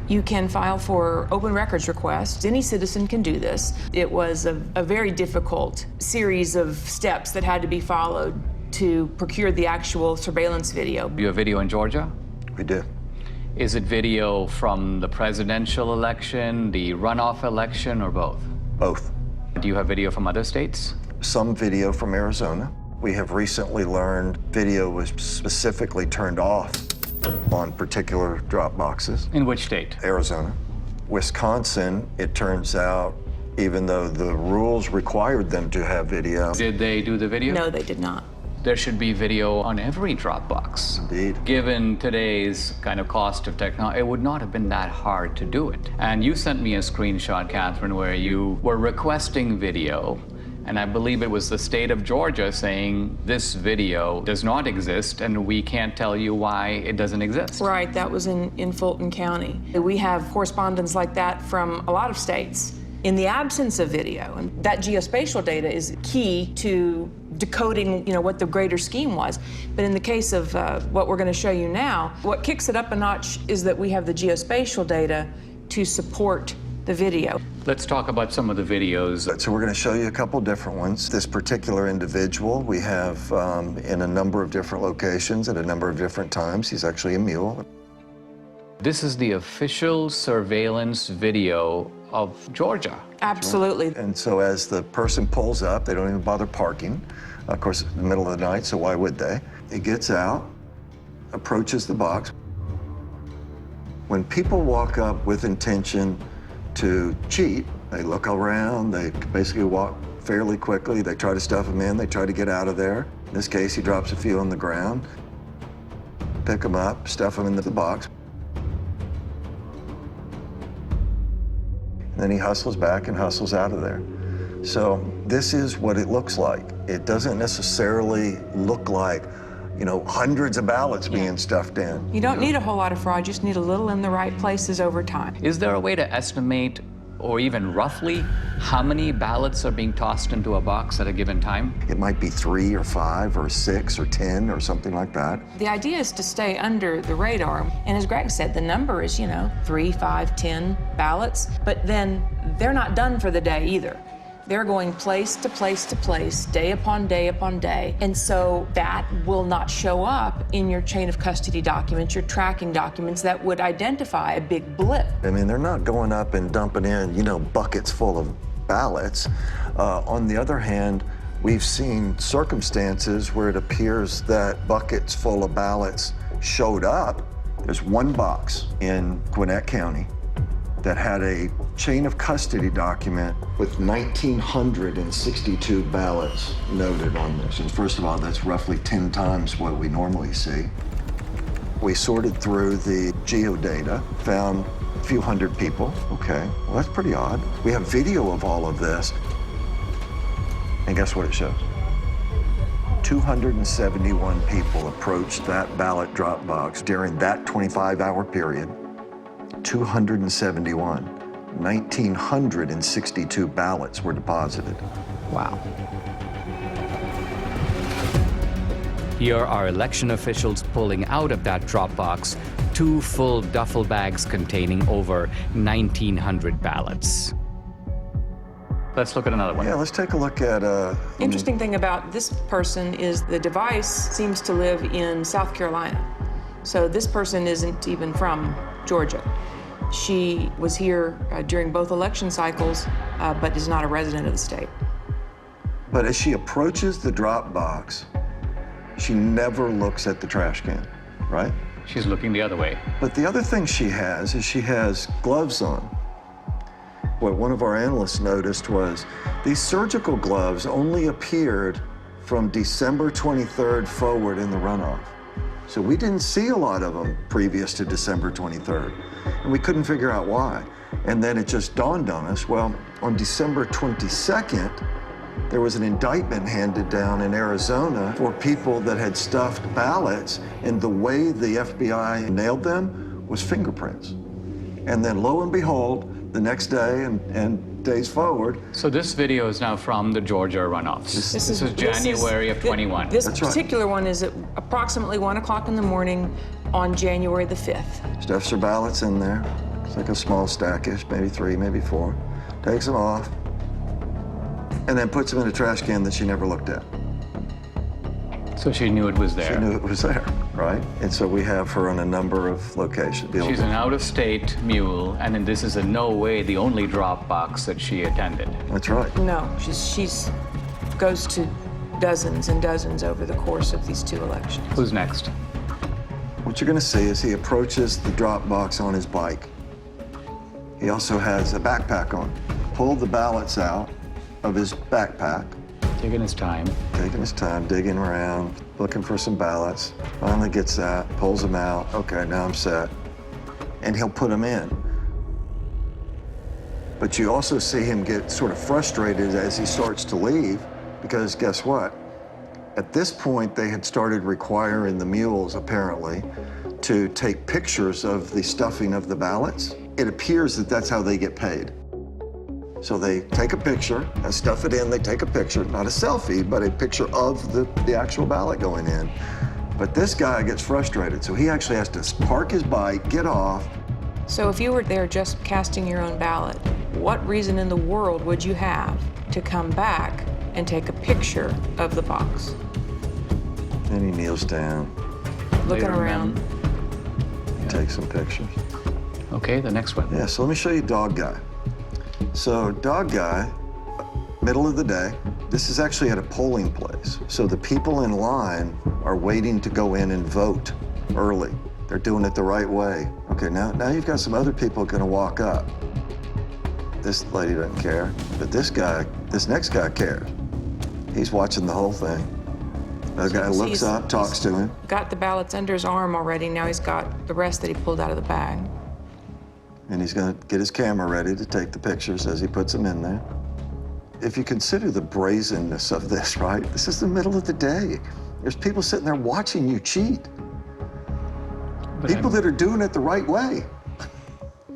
You can file for open records requests. Any citizen can do this. It was a very difficult series of steps that had to be followed to procure the actual surveillance video. Do you have video in Georgia? We do. Is it video from the presidential election, the runoff election, or both? Both. Do you have video from other states? Some video from Arizona. We have recently learned video was specifically turned off on particular drop boxes. In which state? Arizona. Wisconsin, it turns out, even though the rules required them to have video. Did they do the video? No, they did not. There should be video on every drop box. Indeed. Given today's kind of cost of technology, it would not have been that hard to do it. And you sent me a screenshot, Catherine, where you were requesting video, and I believe it was the state of Georgia saying this video does not exist and we can't tell you why it doesn't exist. Right, that was in Fulton County. We have correspondence like that from a lot of states. In the absence of video, and that geospatial data is key to decoding, what the greater scheme was. But in the case of what we're going to show you now, what kicks it up a notch is that we have the geospatial data to support the video. Let's talk about some of the videos. So we're going to show you a couple different ones. This particular individual we have in a number of different locations at a number of different times. He's actually a mule. This is the official surveillance video of Georgia. Absolutely. And so as the person pulls up, they don't even bother parking. Of course, in the middle of the night, so why would they? He gets out, approaches the box. When people walk up with intention to cheat, they look around, they basically walk fairly quickly, they try to stuff them in, they try to get out of there. In this case, he drops a few on the ground, pick them up, stuff them into the box. And then he hustles back and hustles out of there. So this is what it looks like. It doesn't necessarily look like, hundreds of ballots being stuffed in. You don't need a whole lot of fraud, you just need a little in the right places over time. Is there a way to estimate, or even roughly, how many ballots are being tossed into a box at a given time? It might be 3 or 5 or 6 or 10 or something like that. The idea is to stay under the radar. And as Greg said, the number is, 3, 5, 10 ballots. But then they're not done for the day either. They're going place to place to place, day upon day upon day. And so that will not show up in your chain of custody documents, your tracking documents that would identify a big blip. I mean, they're not going up and dumping in, buckets full of ballots. On the other hand, we've seen circumstances where it appears that buckets full of ballots showed up. There's one box in Gwinnett County that had a chain of custody document with 1,962 ballots noted on this. And first of all, that's roughly 10 times what we normally see. We sorted through the geodata, found a few hundred people. Okay, well, that's pretty odd. We have video of all of this. And guess what it shows? 271 people approached that ballot drop box during that 25-hour period. 271. 1,962 ballots were deposited. Wow. Here are election officials pulling out of that drop box 2 full duffel bags containing over 1,900 ballots. Let's look at another one. Yeah, let's take a look at... Interesting thing about this person is the device seems to live in South Carolina. So this person isn't even from Georgia. She was here during both election cycles but is not a resident of the state. But as she approaches the drop box, she never looks at the trash can, right? She's looking the other way. But the other thing she has is she has gloves on. What one of our analysts noticed was these surgical gloves only appeared from December 23rd forward in the runoff. So we didn't see a lot of them previous to December 23rd, and we couldn't figure out why. And then it just dawned on us, well, on December 22nd, there was an indictment handed down in Arizona for people that had stuffed ballots, and the way the FBI nailed them was fingerprints. And then lo and behold, the next day and days forward. So this video is now from the Georgia runoffs. This is January of 21. This particular one is at approximately 1 o'clock in the morning on January the 5th. Stuffs her ballots in there. It's like a small stackish, maybe 3, maybe 4. Takes them off, and then puts them in a trash can that she never looked at. So she knew it was there. She knew it was there, right? And so we have her on a number of locations. She's an out-of-state mule, and this is in no way the only drop box that she attended. That's right. No, she's goes to dozens and dozens over the course of these 2 elections. Who's next? What you're going to see is he approaches the drop box on his bike. He also has a backpack on. Pulled the ballots out of his backpack. Taking his time. Taking his time, digging around, looking for some ballots. Finally gets that, pulls them out. Okay, now I'm set. And he'll put them in. But you also see him get sort of frustrated as he starts to leave, because guess what? At this point, they had started requiring the mules, apparently, to take pictures of the stuffing of the ballots. It appears that that's how they get paid. So they take a picture and stuff it in. They take a picture, not a selfie, but a picture of the actual ballot going in. But this guy gets frustrated, so he actually has to park his bike, get off. So if you were there just casting your own ballot, what reason in the world would you have to come back and take a picture of the box? And he kneels down. Looking around. He takes some pictures. Okay, the next one. Yeah, so let me show you Dog Guy. So Dog Guy, middle of the day, this is actually at a polling place. So the people in line are waiting to go in and vote early. They're doing it the right way. Okay, now you've got some other people gonna walk up. This lady doesn't care, but this next guy cares. He's watching the whole thing. The guy looks up, talks to him. Got the ballots under his arm already. Now he's got the rest that he pulled out of the bag. And he's gonna get his camera ready to take the pictures as he puts them in there. If you consider the brazenness of this, right? This is the middle of the day. There's people sitting there watching you cheat. People that are doing it the right way.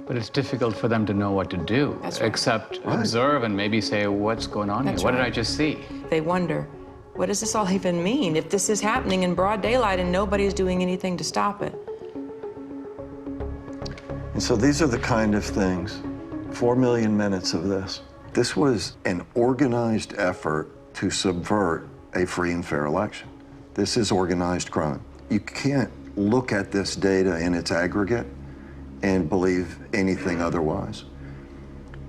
But it's difficult for them to know what to do, except observe and maybe say, what's going on here? What did I just see? They wonder, what does this all even mean if this is happening in broad daylight and nobody's doing anything to stop it? And so these are the kind of things, 4 million minutes of this. This was an organized effort to subvert a free and fair election. This is organized crime. You can't look at this data in its aggregate and believe anything otherwise.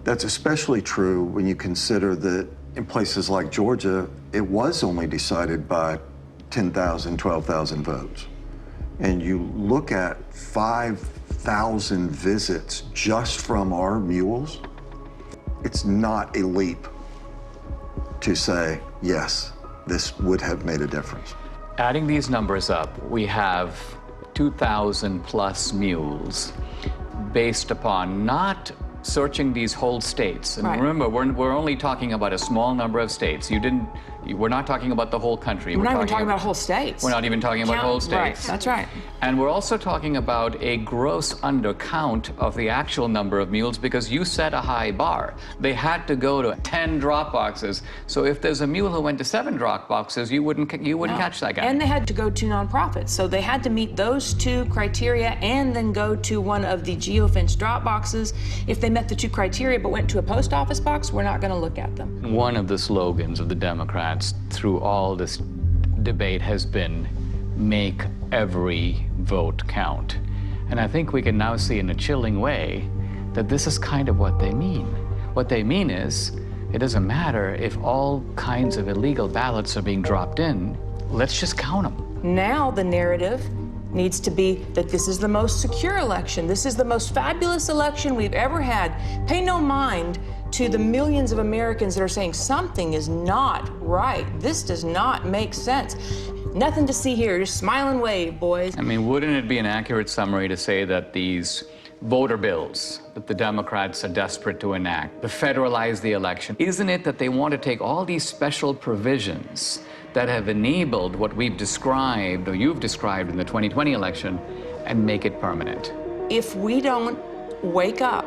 That's especially true when you consider that in places like Georgia, it was only decided by 10,000, 12,000 votes. And you look at 5,000 visits just from our mules, it's not a leap to say, yes, this would have made a difference. Adding these numbers up, we have 2,000 plus mules based upon not searching these whole states. And remember, we're only talking about a small number of states. We're not talking about the whole country. We're not even talking about whole states. We're not even talking about whole states. Right, that's right. And we're also talking about a gross undercount of the actual number of mules because you set a high bar. They had to go to 10 drop boxes. So if there's a mule who went to 7 drop boxes, you wouldn't catch that guy. And they had to go to nonprofits. So they had to meet those 2 criteria and then go to one of the geofence drop boxes. If they met the 2 criteria but went to a post office box, we're not going to look at them. One of the slogans of the Democrats through all this debate has been make every vote count. And I think we can now see in a chilling way that this is kind of what they mean. What they mean is, it doesn't matter if all kinds of illegal ballots are being dropped in, let's just count them. Now the narrative needs to be that this is the most secure election. This is the most fabulous election we've ever had. Pay no mind to the millions of Americans that are saying something is not right. This does not make sense. Nothing to see here, just smile and wave, boys. I mean, wouldn't it be an accurate summary to say that these voter bills that the Democrats are desperate to enact, to federalize the election, isn't it that they want to take all these special provisions that have enabled what we've described, or you've described in the 2020 election, and make it permanent? If we don't wake up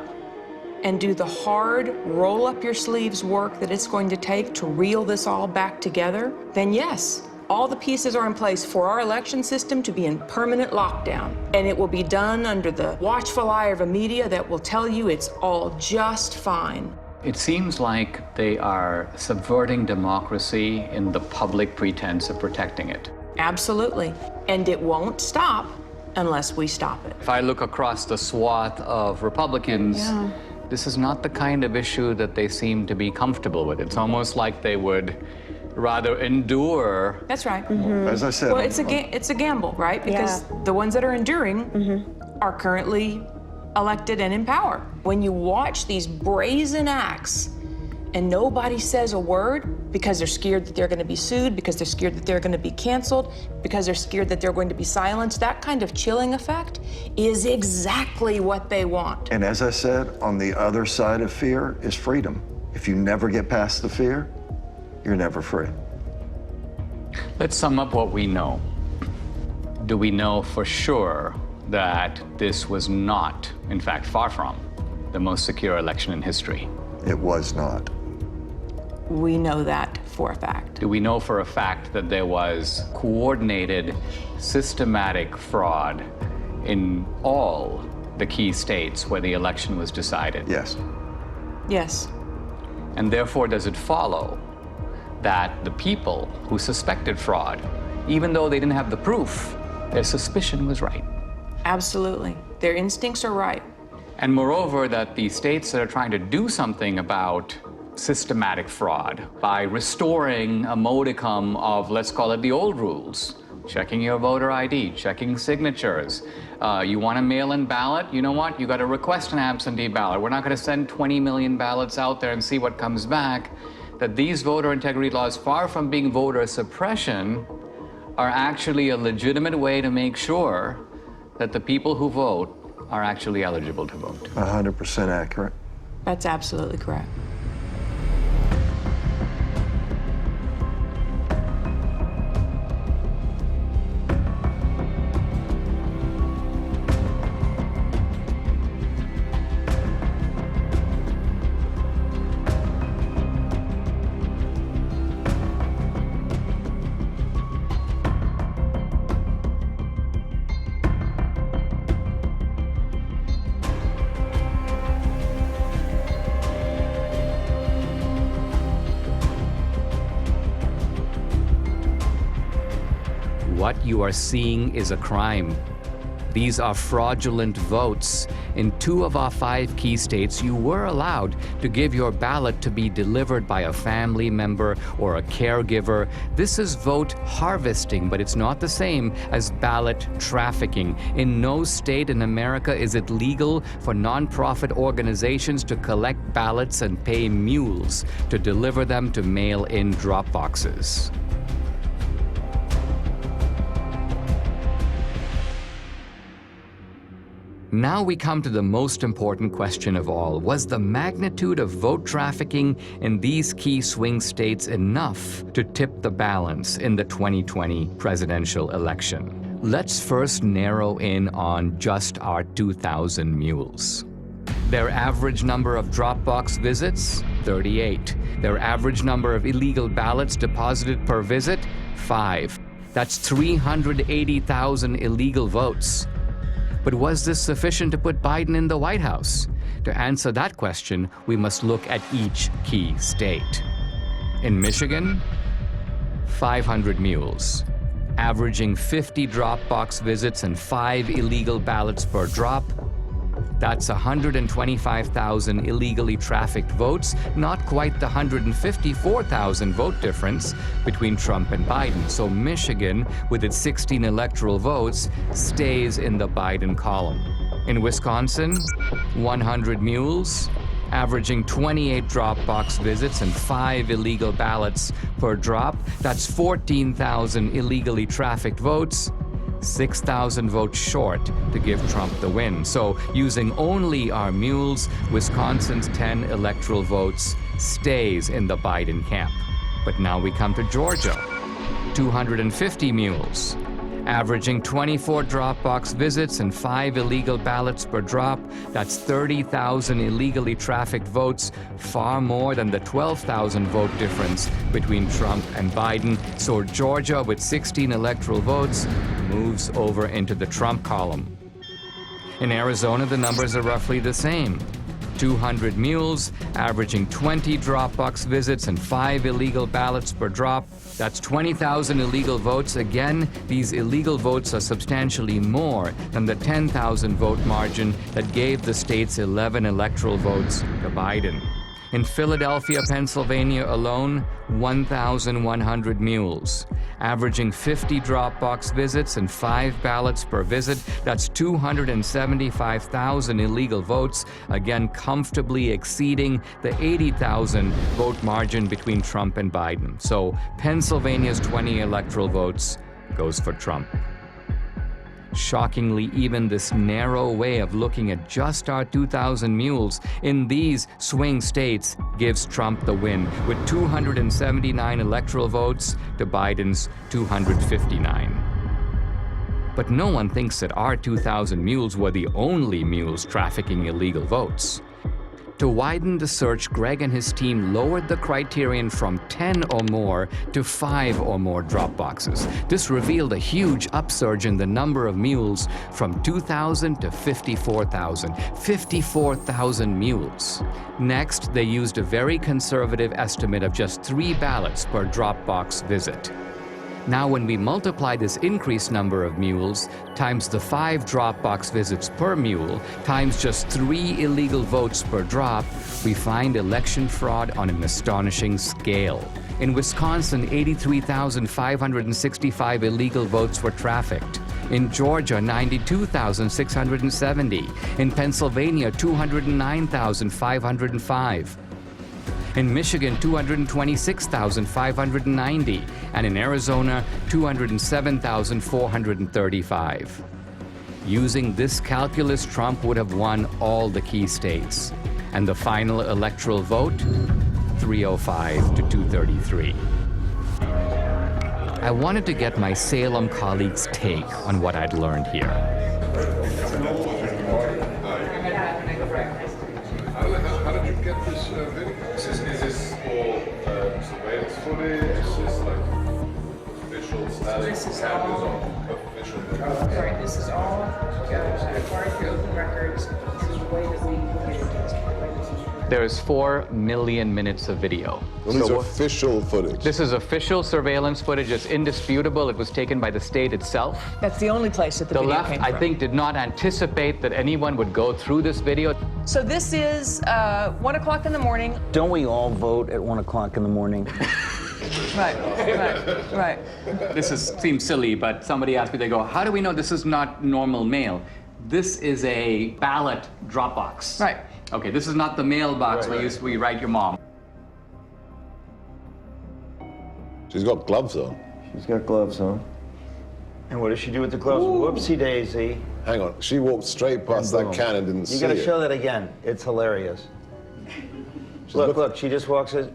and do the hard, roll up your sleeves work that it's going to take to reel this all back together, then yes, all the pieces are in place for our election system to be in permanent lockdown. And it will be done under the watchful eye of a media that will tell you it's all just fine. It seems like they are subverting democracy in the public pretense of protecting it. Absolutely. And it won't stop unless we stop it. If I look across the swath of Republicans, this is not the kind of issue that they seem to be comfortable with. It's almost like they would rather endure. That's right. As I said, well, it's a gamble, right? Because the ones that are enduring are currently elected and in power. When you watch these brazen acts and nobody says a word because they're scared that they're going to be sued, because they're scared that they're going to be canceled, because they're scared that they're going to be silenced, that kind of chilling effect is exactly what they want. And as I said, on the other side of fear is freedom. If you never get past the fear, you're never free. Let's sum up what we know. Do we know for sure that this was not, in fact, far from, the most secure election in history? It was not. We know that for a fact. Do we know for a fact that there was coordinated, systematic fraud in all the key states where the election was decided? Yes. Yes. And therefore, does it follow that the people who suspected fraud, even though they didn't have the proof, their suspicion was right? Absolutely. Their instincts are right. And moreover, that the states that are trying to do something about systematic fraud by restoring a modicum of, let's call it the old rules, checking your voter ID, checking signatures. You want a mail-in ballot? You know what? You got to request an absentee ballot. We're not going to send 20 million ballots out there and see what comes back. That these voter integrity laws, far from being voter suppression, are actually a legitimate way to make sure that the people who vote are actually eligible to vote. 100% accurate. That's absolutely correct. What you are seeing is a crime. These are fraudulent votes. In 2 of our 5 key states, you were allowed to give your ballot to be delivered by a family member or a caregiver. This is vote harvesting, but it's not the same as ballot trafficking. In no state in America is it legal for nonprofit organizations to collect ballots and pay mules to deliver them to mail-in drop boxes. Now we come to the most important question of all. Was the magnitude of vote trafficking in these key swing states enough to tip the balance in the 2020 presidential election? Let's first narrow in on just our 2,000 mules. Their average number of Dropbox visits, 38. Their average number of illegal ballots deposited per visit, 5. That's 380,000 illegal votes. But was this sufficient to put Biden in the White House? To answer that question, we must look at each key state. In Michigan, 500 mules, averaging 50 Dropbox visits and 5 illegal ballots per drop. That's 125,000 illegally trafficked votes, not quite the 154,000 vote difference between Trump and Biden. So Michigan, with its 16 electoral votes, stays in the Biden column. In Wisconsin, 100 mules, averaging 28 drop box visits and 5 illegal ballots per drop. That's 14,000 illegally trafficked votes, 6,000 votes short to give Trump the win. So using only our mules, Wisconsin's 10 electoral votes stays in the Biden camp. But now we come to Georgia, 250 mules, averaging 24 drop box visits and 5 illegal ballots per drop. That's 30,000 illegally trafficked votes, far more than the 12,000 vote difference between Trump and Biden. So Georgia, with 16 electoral votes, moves over into the Trump column. In Arizona, the numbers are roughly the same. 200 mules, averaging 20 drop box visits and 5 illegal ballots per drop. That's 20,000 illegal votes. Again, these illegal votes are substantially more than the 10,000 vote margin that gave the state's 11 electoral votes to Biden. In Philadelphia, Pennsylvania alone, 1,100 mules, averaging 50 drop box visits and 5 ballots per visit. That's 275,000 illegal votes, again comfortably exceeding the 80,000 vote margin between Trump and Biden. So Pennsylvania's 20 electoral votes goes for Trump. Shockingly, even this narrow way of looking at just our 2,000 mules in these swing states gives Trump the win, with 279 electoral votes to Biden's 259. But no one thinks that our 2,000 mules were the only mules trafficking illegal votes. To widen the search, Greg and his team lowered the criterion from 10 or more to 5 or more drop boxes. This revealed a huge upsurge in the number of mules from 2,000 to 54,000. 54,000 mules. Next, they used a very conservative estimate of just 3 ballots per drop box visit. Now, when we multiply this increased number of mules times the 5 drop box visits per mule times just 3 illegal votes per drop, we find election fraud on an astonishing scale. In Wisconsin, 83,565 illegal votes were trafficked. In Georgia, 92,670. In Pennsylvania, 209,505. In Michigan, 226,590, and in Arizona, 207,435. Using this calculus, Trump would have won all the key states. And the final electoral vote, 305 to 233. I wanted to get my Salem colleagues' take on what I'd learned here. How did you get this video? Is this all surveillance footage? Is this like official status? This is all. Official. Sorry, this is all required for open records. This is the way that we get it. There's 4 million minutes of video. Well, these are official footage. This is official surveillance footage. It's indisputable. It was taken by the state itself. That's the only place that the video left, came I from. think, did not anticipate that anyone would go through this video. So this is 1 o'clock in the morning. Don't we all vote at 1 o'clock in the morning? Right. This seems silly, but somebody asked me, they go, how do we know this is not normal mail? This is a ballot drop box. Right. Okay, this is not the mailbox where we write your mom. She's got gloves on. She's got gloves on. And what does she do with the gloves? Ooh. Whoopsie daisy. Hang on, she walked straight past that can and didn't see it. You gotta show that again. It's hilarious. Look, she just walks in.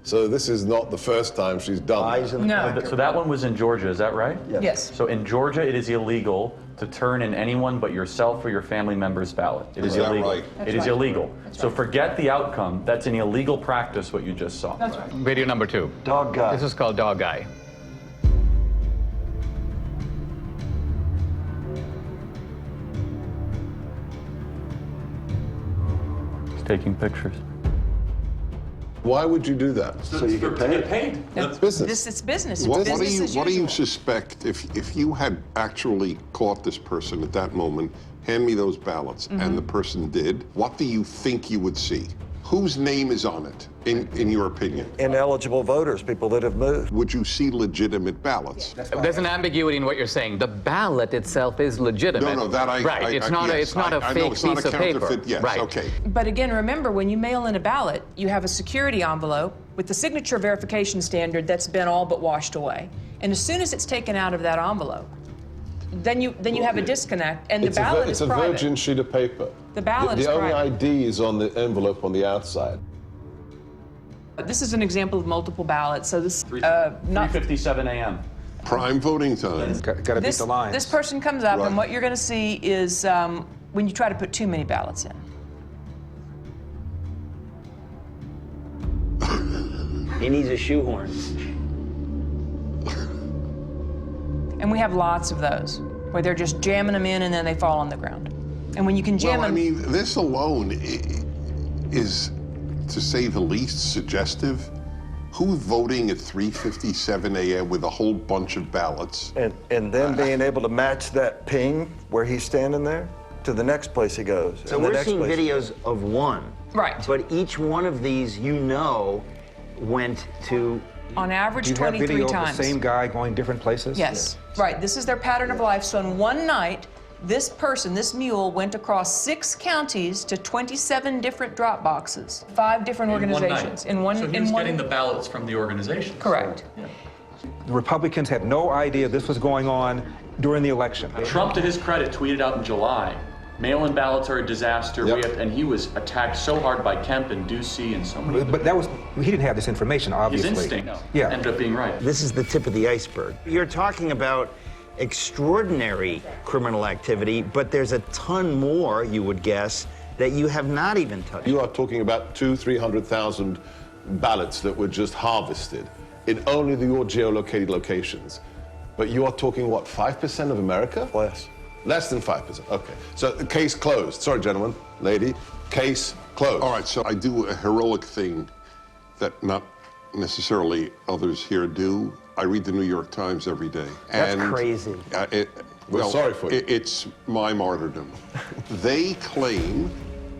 So this is not the first time she's done that. No. So that one was in Georgia, is that right? Yes. So in Georgia, it is illegal to turn in anyone but yourself or your family member's ballot. It is illegal. Right? It is illegal. So forget the outcome. That's an illegal practice, what you just saw. That's right. Video number 2. Dog guy. This is called Dog Guy. He's taking pictures. Why would you do that? So you get paid. That's business. It's business. What Business do as you usual. suspect if you had actually caught this person at that moment, hand me those ballots, and the person did, what do you think you would see? Whose name is on it, in your opinion? Ineligible voters, people that have moved. Would you see legitimate ballots? There's an ambiguity in what you're saying. The ballot itself is legitimate. No, that right. It's not a fake piece of paper. Yes, right. okay. But again, remember, when you mail in a ballot, you have a security envelope with the signature verification standard that's been all but washed away. And as soon as it's taken out of that envelope, then you have a disconnect, and the ballot is private. It's a virgin sheet of paper. The ballot is The only private. ID is on the envelope on the outside. This is an example of multiple ballots. So this 3:57 a.m. Prime voting time. Got to beat the line. This person comes up, Right. and what you're going to see is when you try to put too many ballots in. He needs a shoehorn. And we have lots of those where they're just jamming them in and then they fall on the ground. And when you can jam Well, I them. mean, this alone is, to say the least, suggestive. Who's voting at 3:57 a.m. with a whole bunch of ballots? And then being able to match that ping where he's standing there to the next place he goes. So and the we're next seeing place he videos of one. Right. But each one of these, went to. On average, Do you have 23 video times. of the same guy going different places? Yes. Right. This is their pattern of life. So in one night, this person, this mule, went across 6 counties to 27 different drop boxes, 5 different organizations. So he was getting the ballots from the organization. Correct. The Republicans had no idea this was going on during the election. Trump, to his credit, tweeted out in July, mail-in ballots are a disaster. And he was attacked so hard by Kemp and Ducey and so many. But he didn't have this information, obviously. His instinct ended up being right. This is the tip of the iceberg. You're talking about extraordinary criminal activity, but there's a ton more, you would guess, that you have not even touched. You are talking about 200,000-300,000 ballots that were just harvested in only your geolocated locations. But you are talking, what, 5% of America? Less. Less than 5%. Okay. So the case closed. Sorry, gentlemen, lady. Case closed. All right, so I do a heroic thing that not necessarily others here do. I read the New York Times every day. That's crazy. We're sorry for you. It's my martyrdom. They claim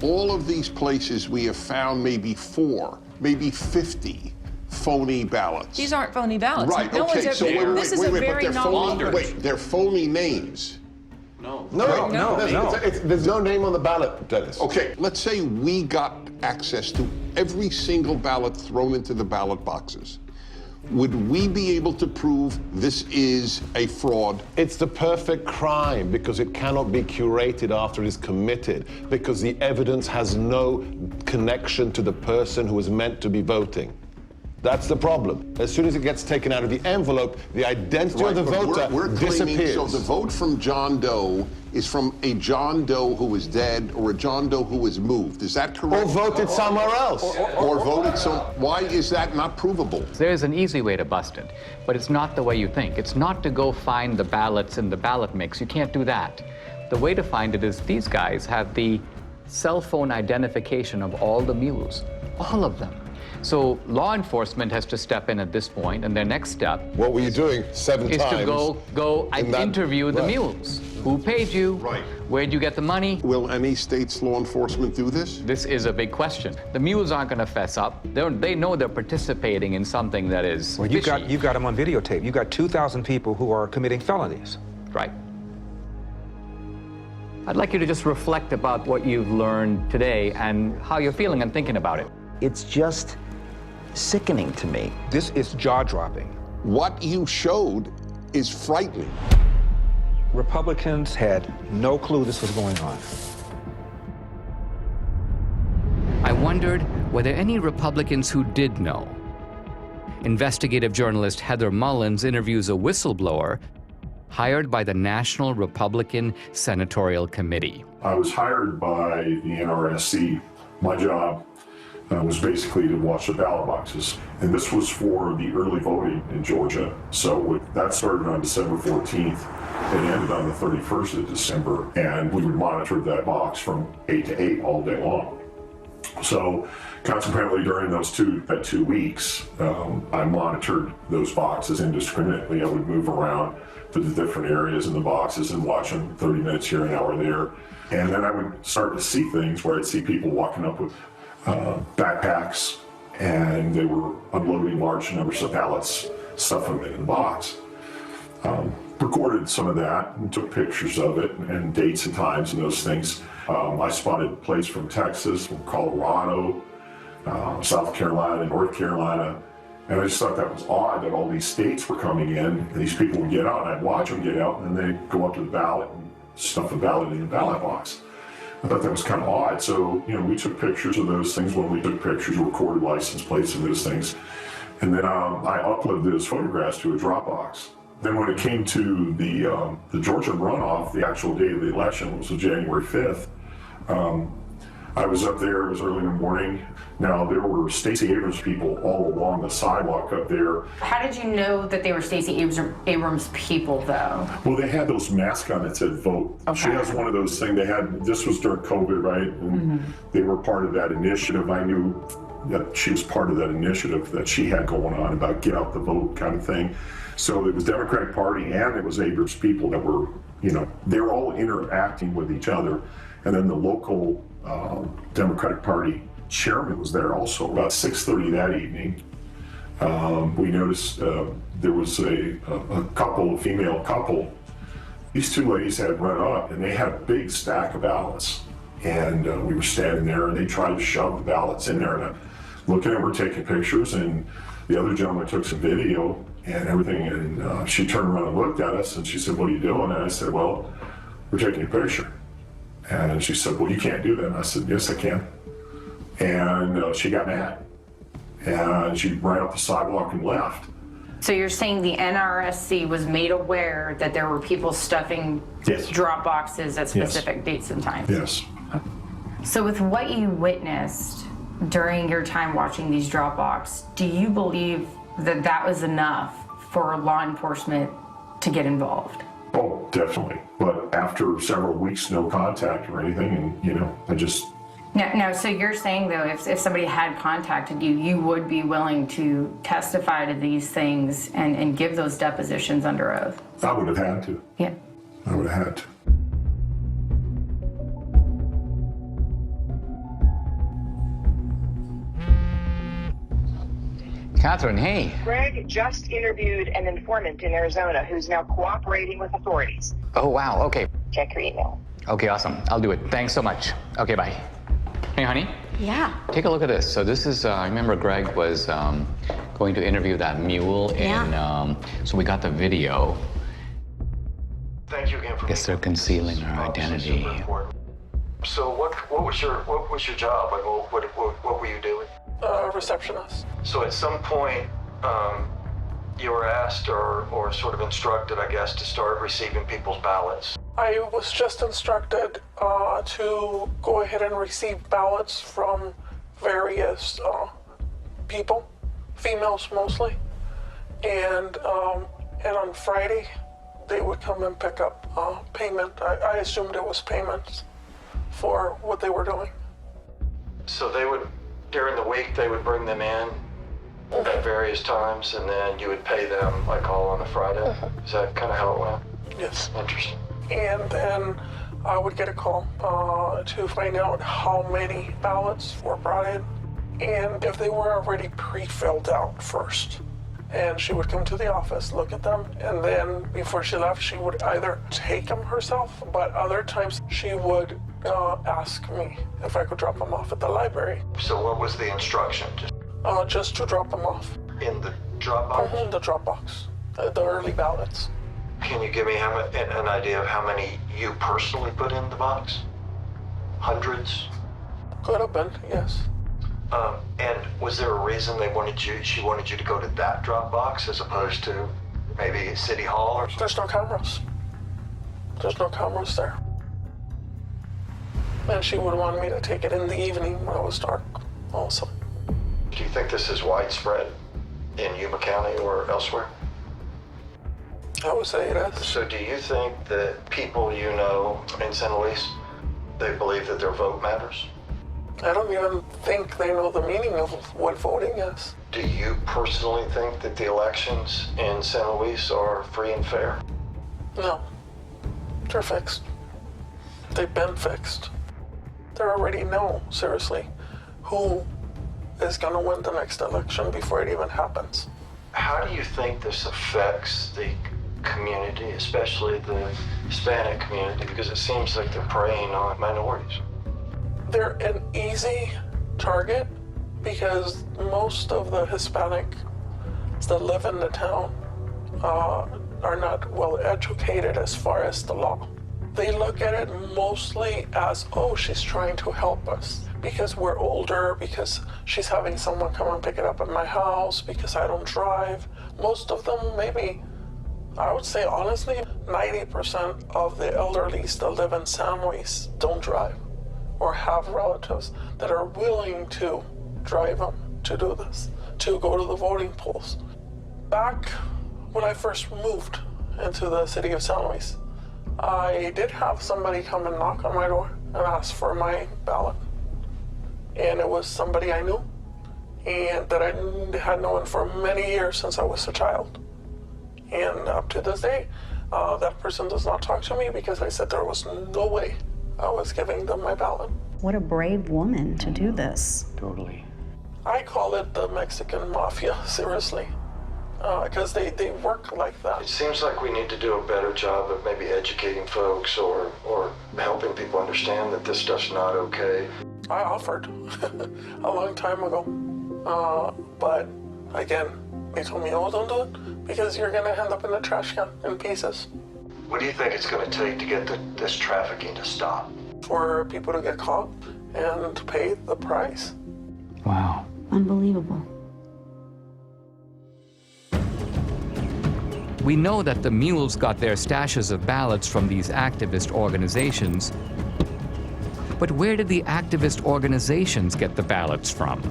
all of these places we have found maybe 4, maybe 50 phony ballots. These aren't phony ballots. Right, No okay, one's so ever, wait, this is a but very they're novel. wait, they're phony names. No. There's no name on the ballot, Dennis. Okay, let's say we got access to every single ballot thrown into the ballot boxes. Would we be able to prove this is a fraud? It's the perfect crime because it cannot be curated after it is committed, because the evidence has no connection to the person who is meant to be voting. That's the problem. As soon as it gets taken out of the envelope, the identity of the voter we're disappears. claiming, so the vote from John Doe is from a John Doe who is dead or a John Doe who is moved. Is that correct? Or voted somewhere else. Or voted so. Why is that not provable? There's an easy way to bust it, but it's not the way you think. It's not to go find the ballots in the ballot mix. You can't do that. The way to find it is these guys have the cell phone identification of all the mules, all of them. So law enforcement has to step in at this point, and their next step. What were you doing 7 is times? to go and interview the mules. Who paid you? Right. Where'd you get the money? Will any state's law enforcement do this? This is a big question. The mules aren't going to fess up. They know they're participating in something that is Well, fishy. you've got them on videotape. You've got 2,000 people who are committing felonies. Right. I'd like you to just reflect about what you've learned today and how you're feeling and thinking about it. It's just sickening to me. This is jaw-dropping. What you showed is frightening. Republicans had no clue this was going on. I wondered, were there any Republicans who did know? Investigative journalist Heather Mullins interviews a whistleblower hired by the National Republican Senatorial Committee. I was hired by the NRSC. My job was basically to watch the ballot boxes. And this was for the early voting in Georgia. So that started on December 14th and ended on the 31st of December. And we would monitor that box from 8 to 8 all day long. So consequently, during those 2 weeks, I monitored those boxes indiscriminately. I would move around to the different areas in the boxes and watch them 30 minutes here, an hour there. And then I would start to see things where I'd see people walking up with backpacks, and they were unloading large numbers of pallets, stuffing them in the box. Recorded some of that and took pictures of it and dates and times and those things. I spotted plates from Texas, from Colorado, South Carolina, North Carolina, and I just thought that was odd that all these states were coming in, and these people would get out, and I'd watch them get out, and then they'd go up to the ballot and stuff the ballot in the ballot box. I thought that was kind of odd, so we took pictures of those things. When we took pictures, recorded license plates and those things, and then I uploaded those photographs to a Dropbox. Then when it came to the Georgia runoff, the actual day of the election, which was January 5th, I was up there, it was early in the morning. Now, there were Stacey Abrams people all along the sidewalk up there. How did you know that they were Stacey Abrams people, though? Well, they had those masks on that said vote. Okay. She has one of those things they had, this was during COVID, right? And they were part of that initiative. I knew that she was part of that initiative that she had going on about get out the vote kind of thing. So it was Democratic Party and it was Abrams people that were, they were all interacting with each other. And then the local Democratic Party chairman was there also. About 6:30 that evening, we noticed there was a couple, a female couple. These two ladies had run up and they had a big stack of ballots. And we were standing there and they tried to shove the ballots in there. And I'm looking at her taking pictures, and the other gentleman took some video and everything. And she turned around and looked at us and she said, "What are you doing?" And I said, "Well, we're taking a picture." And she said, "Well, you can't do that." And I said, "Yes, I can." And she got mad. And she ran up the sidewalk and left. So you're saying the NRSC was made aware that there were people stuffing drop boxes at specific dates and times? Yes. So with what you witnessed during your time watching these drop boxes, do you believe that that was enough for law enforcement to get involved? Oh, definitely. But after several weeks, no contact or anything, and I just... No, so you're saying, though, if somebody had contacted you, you would be willing to testify to these things and give those depositions under oath? I would have had to. Yeah. I would have had to. Catherine, hey. Greg just interviewed an informant in Arizona who's now cooperating with authorities. Oh, wow, okay. Check your email. Okay, awesome. I'll do it. Thanks so much. Okay, bye. Hey, honey. Yeah. Take a look at this. So this is, I remember Greg was going to interview that mule in, so we got the video. Thank you again for... I guess they're concealing her identity. So what was your job? Like, what were you doing? Receptionist. So at some point, you were asked or sort of instructed, I guess, to start receiving people's ballots. I was just instructed to go ahead and receive ballots from various people, females mostly, and on Friday they would come and pick up payment. I assumed it was payments for what they were doing. So they would, during the week, they would bring them in at various times, and then you would pay them like all on a Friday. Is that kind of how it went? Yes. Interesting. And then I would get a call to find out how many ballots were brought in and if they were already pre-filled out first. And she would come to the office, look at them, and then before she left, she would either take them herself, but other times she would ask me if I could drop them off at the library. So what was the instruction? Just to drop them off. In the drop box? In the drop box, the early ballots. Can you give me an idea of how many you personally put in the box? Hundreds? Could have been, yes. And was there a reason she wanted you to go to that drop box as opposed to maybe City Hall or something? There's no cameras. There's no cameras there. And she would want me to take it in the evening when it was dark also. Do you think this is widespread in Yuma County or elsewhere? I would say it is. So do you think that people you know in St. Luis, they believe that their vote matters? I don't even think they know the meaning of what voting is. Do you personally think that the elections in San Luis are free and fair? No, they're fixed. They've been fixed. They already know, seriously, who is going to win the next election before it even happens. How do you think this affects the community, especially the Hispanic community? Because it seems like they're preying on minorities. They're an easy target because most of the Hispanics that live in the town are not well educated as far as the law. They look at it mostly as, oh, she's trying to help us because we're older, because she's having someone come and pick it up at my house, because I don't drive. Most of them, maybe, I would say honestly, 90% of the elderly that live in San Luis don't drive or have relatives that are willing to drive them to do this, to go to the voting polls. Back when I first moved into the city of San Luis, I did have somebody come and knock on my door and ask for my ballot. And it was somebody I knew and that I had known for many years since I was a child. And up to this day, that person does not talk to me because I said there was no way I was giving them my ballot. What a brave woman to do this. Totally. I call it the Mexican mafia, seriously, because they work like that. It seems like we need to do a better job of maybe educating folks or helping people understand that this stuff's not okay. I offered a long time ago, but again, they told me, oh, don't do it because you're gonna end up in the trash can in pieces. What do you think it's going to take to get this trafficking to stop? For people to get caught and pay the price. Wow. Unbelievable. We know that the Mules got their stashes of ballots from these activist organizations. But where did the activist organizations get the ballots from?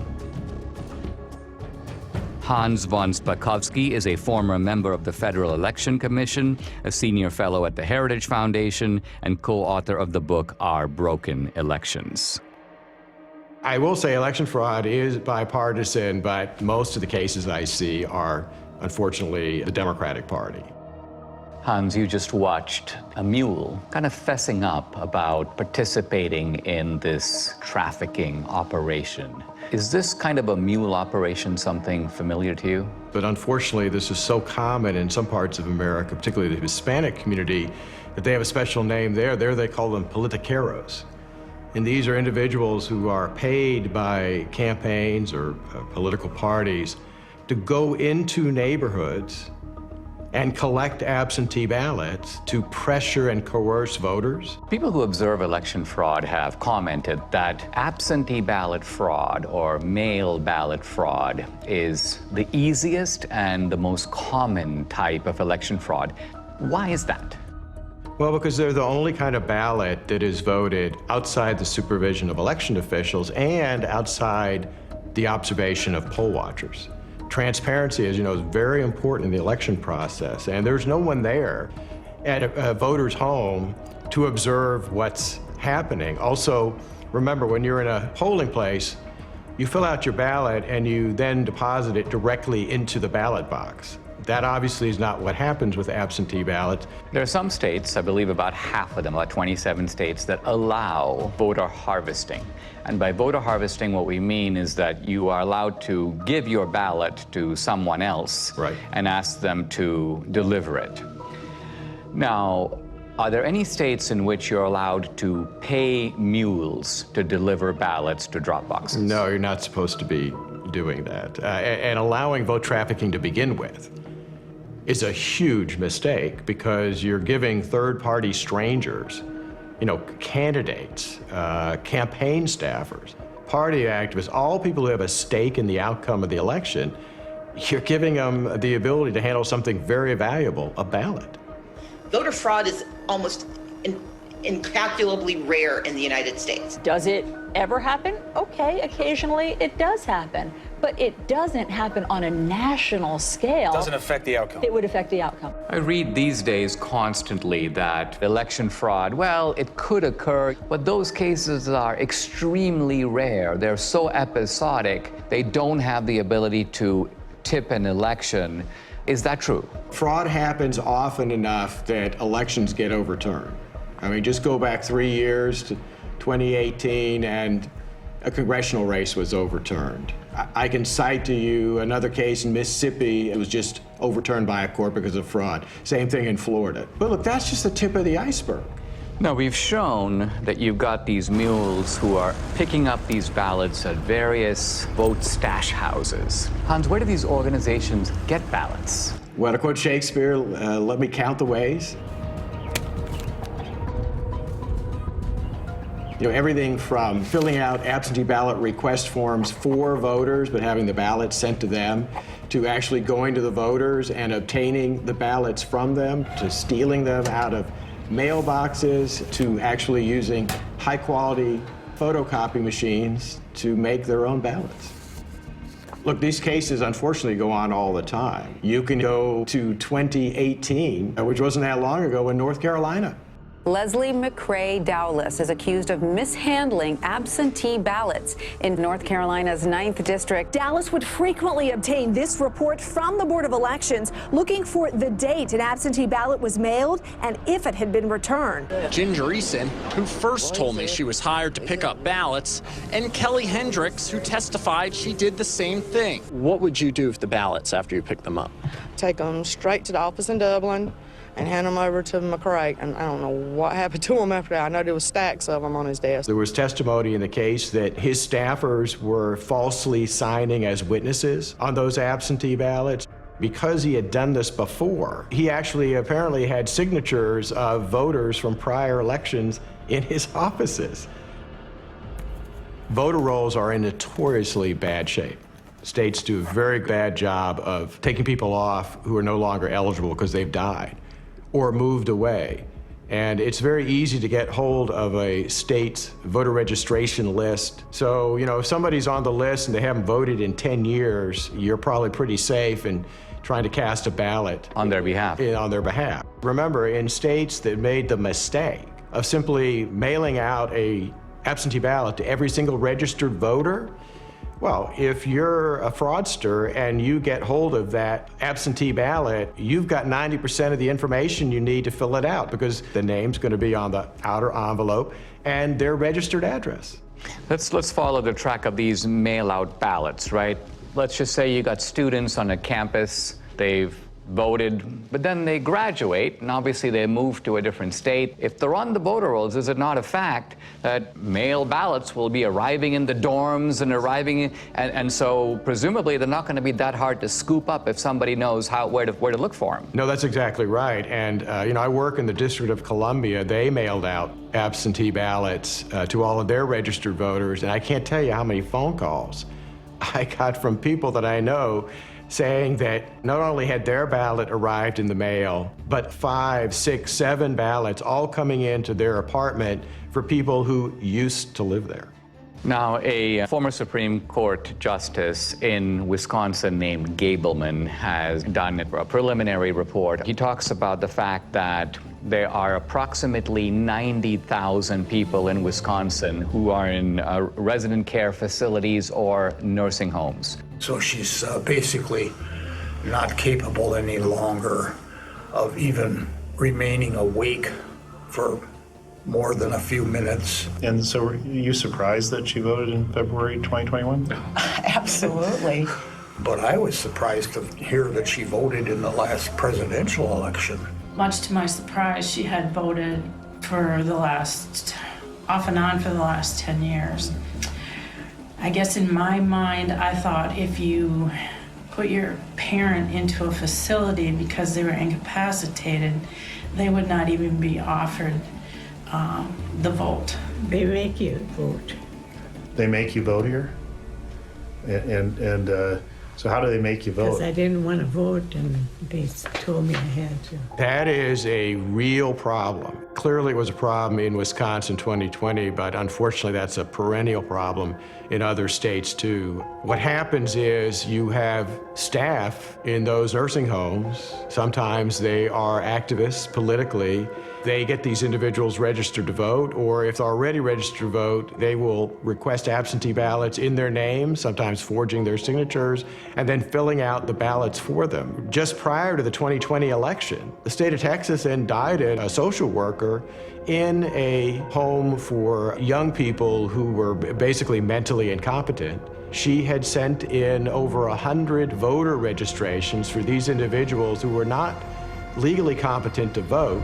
Hans von Spakovsky is a former member of the Federal Election Commission, a senior fellow at the Heritage Foundation, and co-author of the book Our Broken Elections. I will say election fraud is bipartisan, but most of the cases I see are, unfortunately, the Democratic Party. Hans, you just watched a mule kind of fessing up about participating in this trafficking operation. Is this kind of a mule operation something familiar to you? But unfortunately, this is so common in some parts of America, particularly the Hispanic community, that they have a special name there. There they call them politiqueros. And these are individuals who are paid by campaigns or political parties to go into neighborhoods and collect absentee ballots to pressure and coerce voters. People who observe election fraud have commented that absentee ballot fraud or mail ballot fraud is the easiest and the most common type of election fraud. Why is that? Well, because they're the only kind of ballot that is voted outside the supervision of election officials and outside the observation of poll watchers. Transparency, as you know, is very important in the election process, and there's no one there at a voter's home to observe what's happening. Also, remember, when you're in a polling place, you fill out your ballot and you then deposit it directly into the ballot box. That obviously is not what happens with absentee ballots. There are some states, I believe about half of them, about 27 states, that allow voter harvesting. And by voter harvesting, what we mean is that you are allowed to give your ballot to someone else and ask them to deliver it. Now, are there any states in which you're allowed to pay mules to deliver ballots to drop boxes? No, you're not supposed to be doing that. And allowing vote trafficking to begin with is a huge mistake because you're giving third-party strangers, you know, candidates, campaign staffers, party activists, all people who have a stake in the outcome of the election, you're giving them the ability to handle something very valuable, a ballot. Voter fraud is almost incalculably rare in the United States. Does it ever happen? Okay, occasionally it does happen, but it doesn't happen on a national scale. Doesn't affect the outcome. It would affect the outcome. I read these days constantly that election fraud, well, it could occur, but those cases are extremely rare. They're so episodic, they don't have the ability to tip an election. Is that true? Fraud happens often enough that elections get overturned. I mean, just go back 3 years to 2018 and a congressional race was overturned. I can cite to you another case in Mississippi. It was just overturned by a court because of fraud. Same thing in Florida. But look, that's just the tip of the iceberg. Now, we've shown that you've got these mules who are picking up these ballots at various vote stash houses. Hans, where do these organizations get ballots? Well, to quote Shakespeare, let me count the ways. You know, everything from filling out absentee ballot request forms for voters, but having the ballots sent to them, to actually going to the voters and obtaining the ballots from them, to stealing them out of mailboxes, to actually using high-quality photocopy machines to make their own ballots. Look, these cases unfortunately go on all the time. You can go to 2018, which wasn't that long ago, in North Carolina. Leslie McCrae Dowless is accused of mishandling absentee ballots in North Carolina's 9th District. Dowless would frequently obtain this report from the Board of Elections, looking for the date an absentee ballot was mailed and if it had been returned. Ginger Eason, who first told me she was hired to pick up ballots, and Kelly Hendricks, who testified she did the same thing. What would you do with the ballots after you picked them up? Take them straight to the office in Dublin and hand them over to McCrae. And I don't know what happened to him after that. I know there was stacks of them on his desk. There was testimony in the case that his staffers were falsely signing as witnesses on those absentee ballots. Because he had done this before, he actually apparently had signatures of voters from prior elections in his offices. Voter rolls are in notoriously bad shape. States do a very bad job of taking people off who are no longer eligible because they've died or moved away. And it's very easy to get hold of a state's voter registration list. So, you know, if somebody's on the list and they haven't voted in 10 years, you're probably pretty safe in trying to cast a ballot. On their behalf. On their behalf. Remember, in states that made the mistake of simply mailing out a absentee ballot to every single registered voter, well, if you're a fraudster and you get hold of that absentee ballot, you've got 90% of the information you need to fill it out because the name's going to be on the outer envelope and their registered address. Let's follow the track of these mail-out ballots, right? Let's just say you got students on a campus, they've voted, but then they graduate, and obviously they move to a different state. If they're on the voter rolls, is it not a fact that mail ballots will be arriving in the dorms and arriving in, and so presumably they're not going to be that hard to scoop up if somebody knows where to look for them? No, that's exactly right. And you know, I work in the District of Columbia. They mailed out absentee ballots to all of their registered voters, and I can't tell you how many phone calls I got from people that I know saying that not only had their ballot arrived in the mail, but 5, 6, 7 ballots all coming into their apartment for people who used to live there. Now, a former Supreme Court justice in Wisconsin named Gableman has done a preliminary report. He talks about the fact that there are approximately 90,000 people in Wisconsin who are in resident care facilities or nursing homes. So she's basically not capable any longer of even remaining awake for more than a few minutes. And so are you surprised that she voted in February 2021? Absolutely. But I was surprised to hear that she voted in the last presidential election. Much to my surprise, she had voted for the last, off and on for the last 10 years. I guess in my mind, I thought if you put your parent into a facility because they were incapacitated, they would not even be offered the vote. They make you vote. They make you vote here? And so how do they make you vote? Because I didn't want to vote, and they told me I had to. That is a real problem. clearly it was a problem in Wisconsin 2020, but unfortunately that's a perennial problem in other states too. What happens is you have staff in those nursing homes. Sometimes they are activists politically. They get these individuals registered to vote, or if they're already registered to vote, they will request absentee ballots in their name, sometimes forging their signatures, and then filling out the ballots for them. Just prior to the 2020 election, the state of Texas indicted a social worker in a home for young people who were basically mentally incompetent. She had sent in over 100 voter registrations for these individuals who were not legally competent to vote.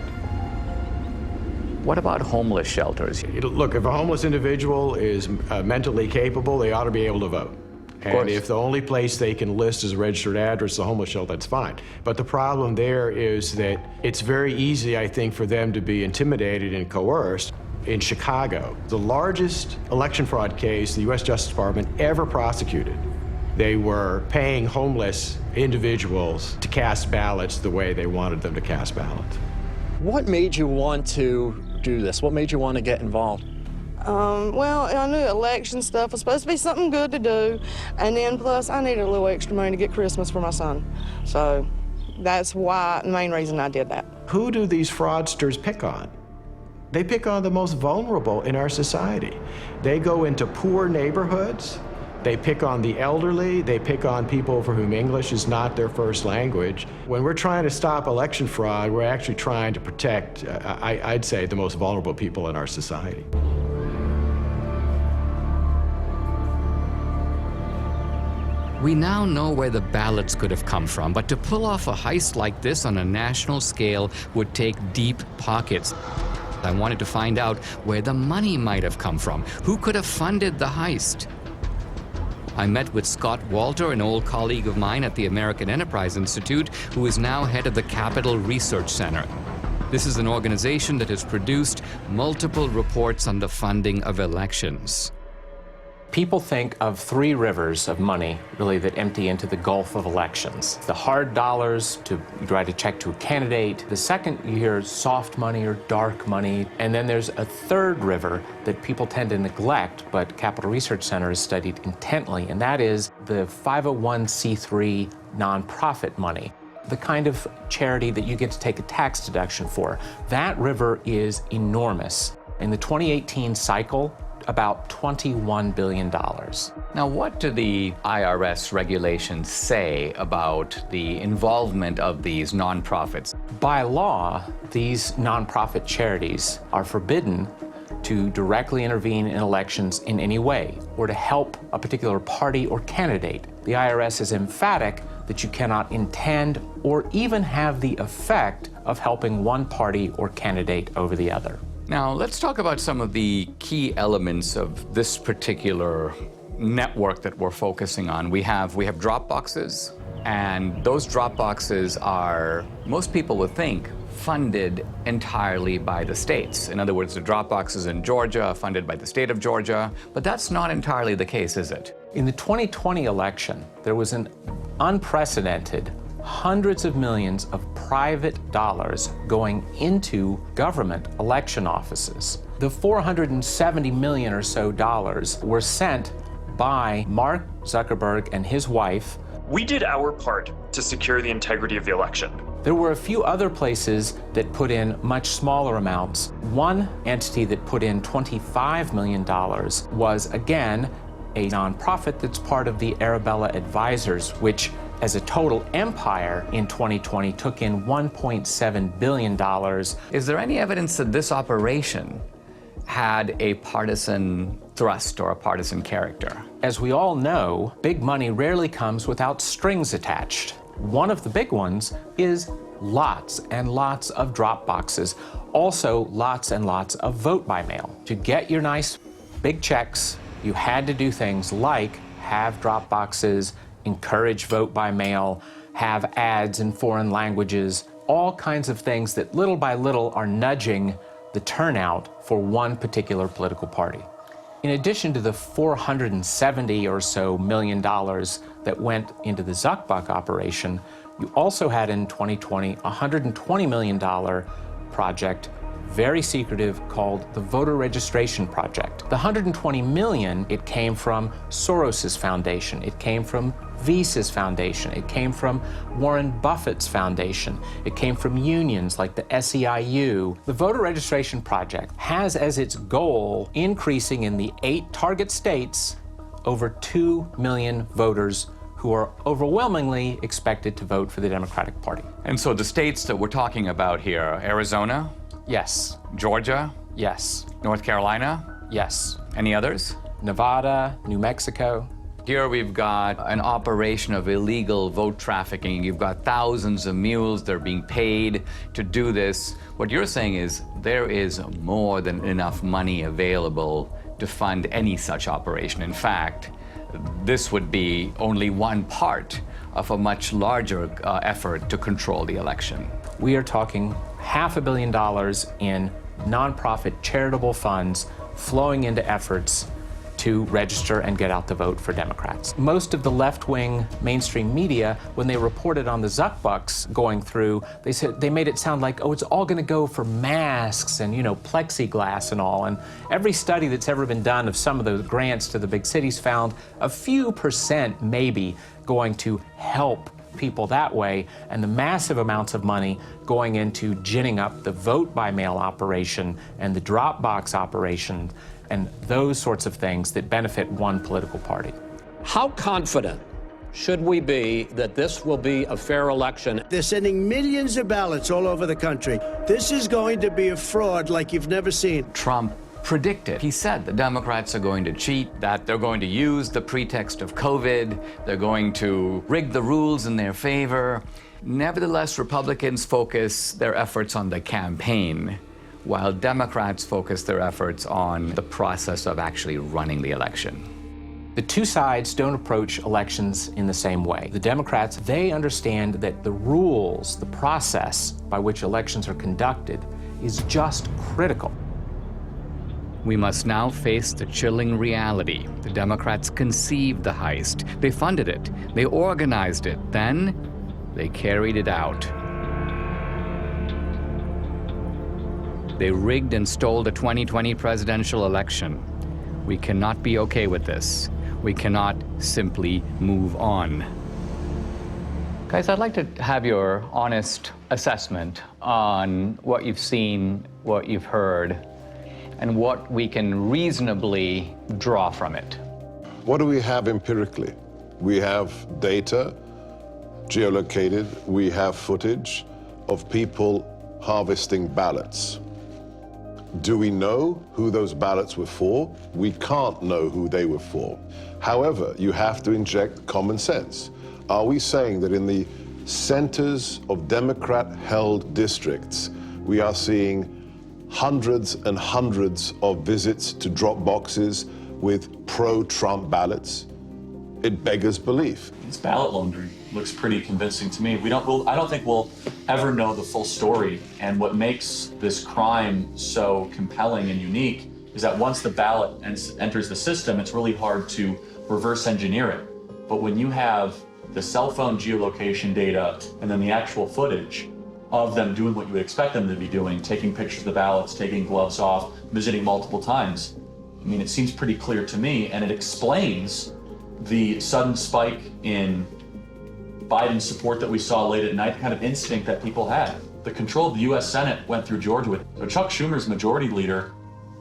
What about homeless shelters? Look, if a homeless individual is mentally capable, they ought to be able to vote. And if the only place they can list as a registered address is a homeless shelter, that's fine. But the problem there is that it's very easy, I think, for them to be intimidated and coerced. In Chicago, the largest election fraud case the U.S. Justice Department ever prosecuted, they were paying homeless individuals to cast ballots the way they wanted them to cast ballots. What made you want to do this? What made you want to get involved? Well, I knew election stuff was supposed to be something good to do, and then plus I needed a little extra money to get Christmas for my son. So that's why, the main reason I did that. Who do these fraudsters pick on? They pick on the most vulnerable in our society. They go into poor neighborhoods, they pick on the elderly, they pick on people for whom English is not their first language. When we're trying to stop election fraud, we're actually trying to protect, I'd say, the most vulnerable people in our society. We now know where the ballots could have come from, but to pull off a heist like this on a national scale would take deep pockets. I wanted to find out where the money might have come from. Who could have funded the heist? I met with Scott Walter, an old colleague of mine at the American Enterprise Institute, who is now head of the Capital Research Center. This is an organization that has produced multiple reports on the funding of elections. People think of three rivers of money, really, that empty into the gulf of elections. The hard dollars to write a check to a candidate. The second, you hear soft money or dark money. And then there's a third river that people tend to neglect, but Capital Research Center has studied intently, and that is the 501c3 nonprofit money. The kind of charity that you get to take a tax deduction for. That river is enormous. In the 2018 cycle, about $21 billion. Now, what do the IRS regulations say about the involvement of these nonprofits? By law, these nonprofit charities are forbidden to directly intervene in elections in any way or to help a particular party or candidate. The IRS is emphatic that you cannot intend or even have the effect of helping one party or candidate over the other. Now, let's talk about some of the key elements of this particular network that we're focusing on. We have drop boxes, and those drop boxes are, most people would think, funded entirely by the states. In other words, the drop boxes in Georgia are funded by the state of Georgia, but that's not entirely the case, is it? In the 2020 election, there was an unprecedented hundreds of millions of private dollars going into government election offices. The $470 million or so dollars were sent by Mark Zuckerberg and his wife. We did our part to secure the integrity of the election. There were a few other places that put in much smaller amounts. One entity that put in $25 million was, again, a nonprofit that's part of the Arabella Advisors, which as a total empire in 2020 took in $1.7 billion. Is there any evidence that this operation had a partisan thrust or a partisan character? As we all know, big money rarely comes without strings attached. One of the big ones is lots and lots of drop boxes. Also, lots and lots of vote by mail. To get your nice big checks, you had to do things like have drop boxes, encourage vote by mail, have ads in foreign languages, all kinds of things that little by little are nudging the turnout for one particular political party. In addition to the $470 or so million that went into the Zuckbuck operation, you also had in 2020 a $120 million project very secretive, called the Voter Registration Project. The $120 million, it came from Soros's foundation, it came from Visa's foundation, it came from Warren Buffett's foundation, it came from unions like the SEIU. The Voter Registration Project has as its goal increasing in the 8 target states over 2 million voters who are overwhelmingly expected to vote for the Democratic Party. And so the states that we're talking about here, Arizona? Yes. Georgia? Yes. North Carolina? Yes. Any others? Nevada, New Mexico. Here we've got an operation of illegal vote trafficking. You've got thousands of mules. They're being paid to do this. What you're saying is there is more than enough money available to fund any such operation. In fact, this would be only one part of a much larger effort to control the election. We are talking $500 million in nonprofit charitable funds flowing into efforts to register and get out the vote for Democrats. Most of the left-wing mainstream media, when they reported on the Zuck bucks going through, they made it sound like, oh, it's all gonna go for masks and, you know, plexiglass and all. And every study that's ever been done of some of the grants to the big cities found a few percent maybe going to help people that way, and the massive amounts of money going into ginning up the vote by mail operation and the drop box operation and those sorts of things that benefit one political party. How confident should we be that this will be a fair election? They're sending millions of ballots all over the country. This is going to be a fraud like you've never seen. Trump predicted. He said the Democrats are going to cheat, that they're going to use the pretext of COVID, they're going to rig the rules in their favor. Nevertheless, Republicans focus their efforts on the campaign, while Democrats focus their efforts on the process of actually running the election. The two sides don't approach elections in the same way. The Democrats, they understand that the rules, the process by which elections are conducted is just critical. We must now face the chilling reality. The Democrats conceived the heist. They funded it. They organized it. Then they carried it out. They rigged and stole the 2020 presidential election. We cannot be okay with this. We cannot simply move on. Guys, I'd like to have your honest assessment on what you've seen, what you've heard, and what we can reasonably draw from it. What do we have empirically? We have data, geolocated, we have footage of people harvesting ballots. Do we know who those ballots were for? We can't know who they were for. However, you have to inject common sense. Are we saying that in the centers of Democrat-held districts, we are seeing hundreds and hundreds of visits to drop boxes with pro-Trump ballots? It beggars belief. This ballot laundering looks pretty convincing to me. I don't think we'll ever know the full story. And what makes this crime so compelling and unique is that once the ballot enters the system, it's really hard to reverse engineer it. But when you have the cell phone geolocation data and then the actual footage of them doing what you would expect them to be doing, taking pictures of the ballots, taking gloves off, visiting multiple times, I mean, it seems pretty clear to me, and it explains the sudden spike in Biden's support that we saw late at night, the kind of instinct that people had. The control of the U.S. Senate went through Georgia with so Chuck Schumer's majority leader,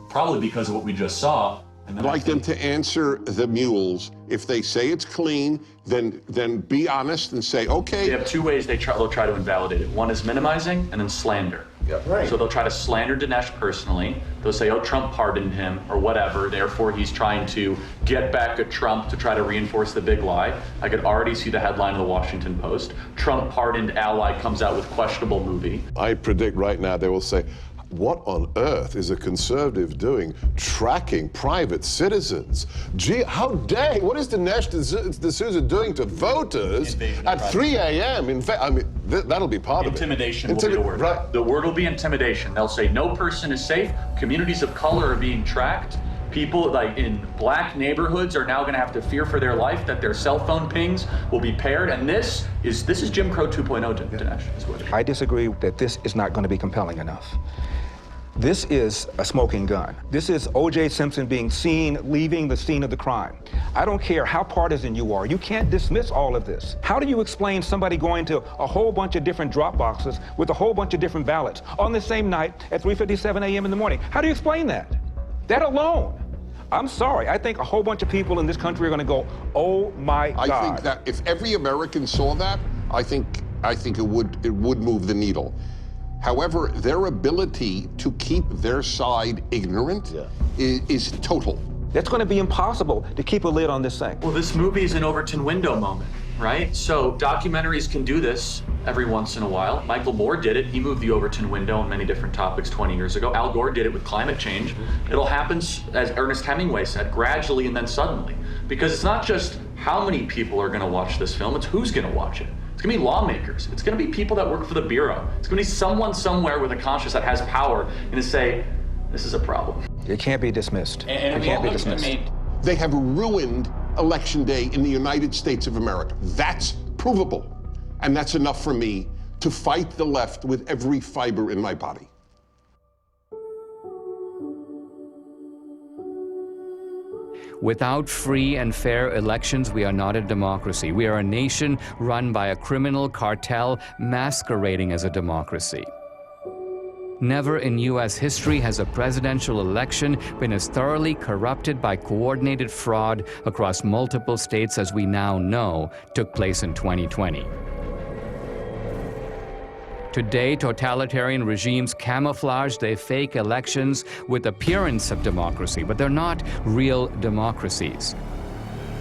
probably because of what we just saw. And I'd like them to answer the mules. If they say it's clean, then be honest and say, okay. They have two ways they'll try to invalidate it. One is minimizing and then slander. Yeah, right. So they'll try to slander Dinesh personally. They'll say, oh, Trump pardoned him or whatever. Therefore, he's trying to get back at Trump to try to reinforce the big lie. I could already see the headline of the Washington Post. Trump pardoned ally comes out with questionable movie. I predict right now they will say, what on earth is a conservative doing tracking private citizens? Gee, how dare, what is Dinesh D'Souza doing to voters at 3 a.m.? In fact, I mean, that'll be part of it. Intimidation will be the word. Right. The word will be intimidation. They'll say no person is safe. Communities of color are being tracked. People like in black neighborhoods are now going to have to fear for their life that their cell phone pings will be paired. And this is Jim Crow 2.0, Dinesh. I disagree that this is not going to be compelling enough. This is a smoking gun. This is O.J. Simpson being seen leaving the scene of the crime. I don't care how partisan you are. You can't dismiss all of this. How do you explain somebody going to a whole bunch of different drop boxes with a whole bunch of different ballots on the same night at 3:57 a.m. in the morning? How do you explain that? That alone. I'm sorry. I think a whole bunch of people in this country are going to go, oh my God. I think that if every American saw that, I think it would move the needle. However, their ability to keep their side ignorant is total. That's going to be impossible to keep a lid on this thing. Well, this movie is an Overton window moment, right? So documentaries can do this every once in a while. Michael Moore did it. He moved the Overton window on many different topics 20 years ago. Al Gore did it with climate change. It'll happen, as Ernest Hemingway said, gradually and then suddenly. Because it's not just how many people are going to watch this film, it's who's going to watch it. It's going to be lawmakers. It's going to be people that work for the Bureau. It's going to be someone somewhere with a conscience that has power and to say, this is a problem. It can't be dismissed. And it can't be dismissed. They have ruined Election Day in the United States of America. That's provable. And that's enough for me to fight the left with every fiber in my body. Without free and fair elections, we are not a democracy. We are a nation run by a criminal cartel masquerading as a democracy. Never in U.S. history has a presidential election been as thoroughly corrupted by coordinated fraud across multiple states as we now know took place in 2020. Today, totalitarian regimes camouflage their fake elections with appearance of democracy, but they're not real democracies.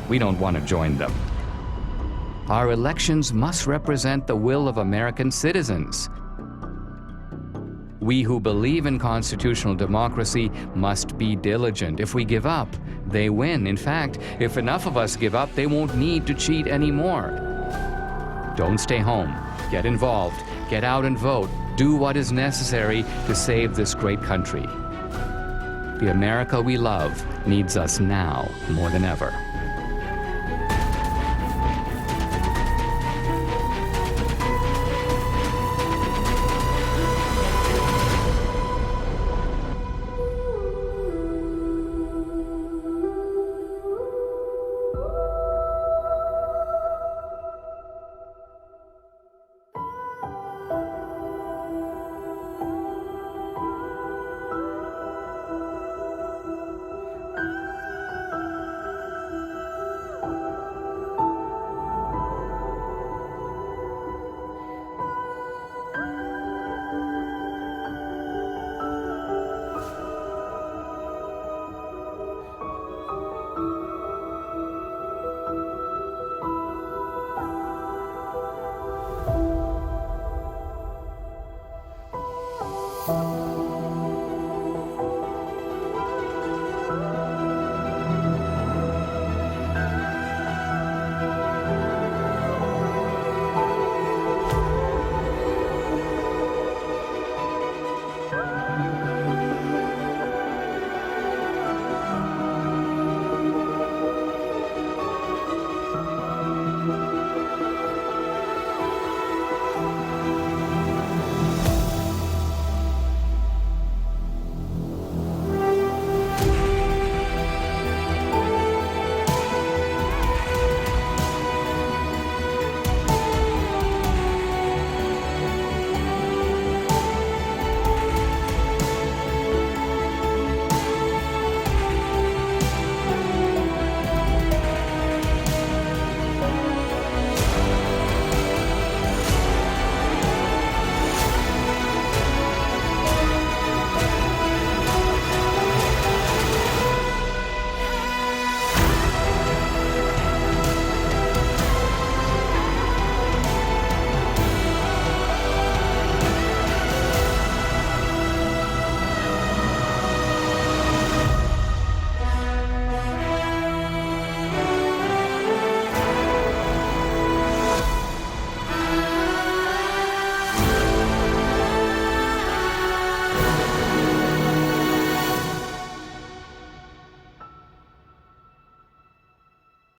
We don't want to join them. Our elections must represent the will of American citizens. We who believe in constitutional democracy must be diligent. If we give up, they win. In fact, if enough of us give up, they won't need to cheat anymore. Don't stay home. Get involved. Get out and vote. Do what is necessary to save this great country. The America we love needs us now more than ever.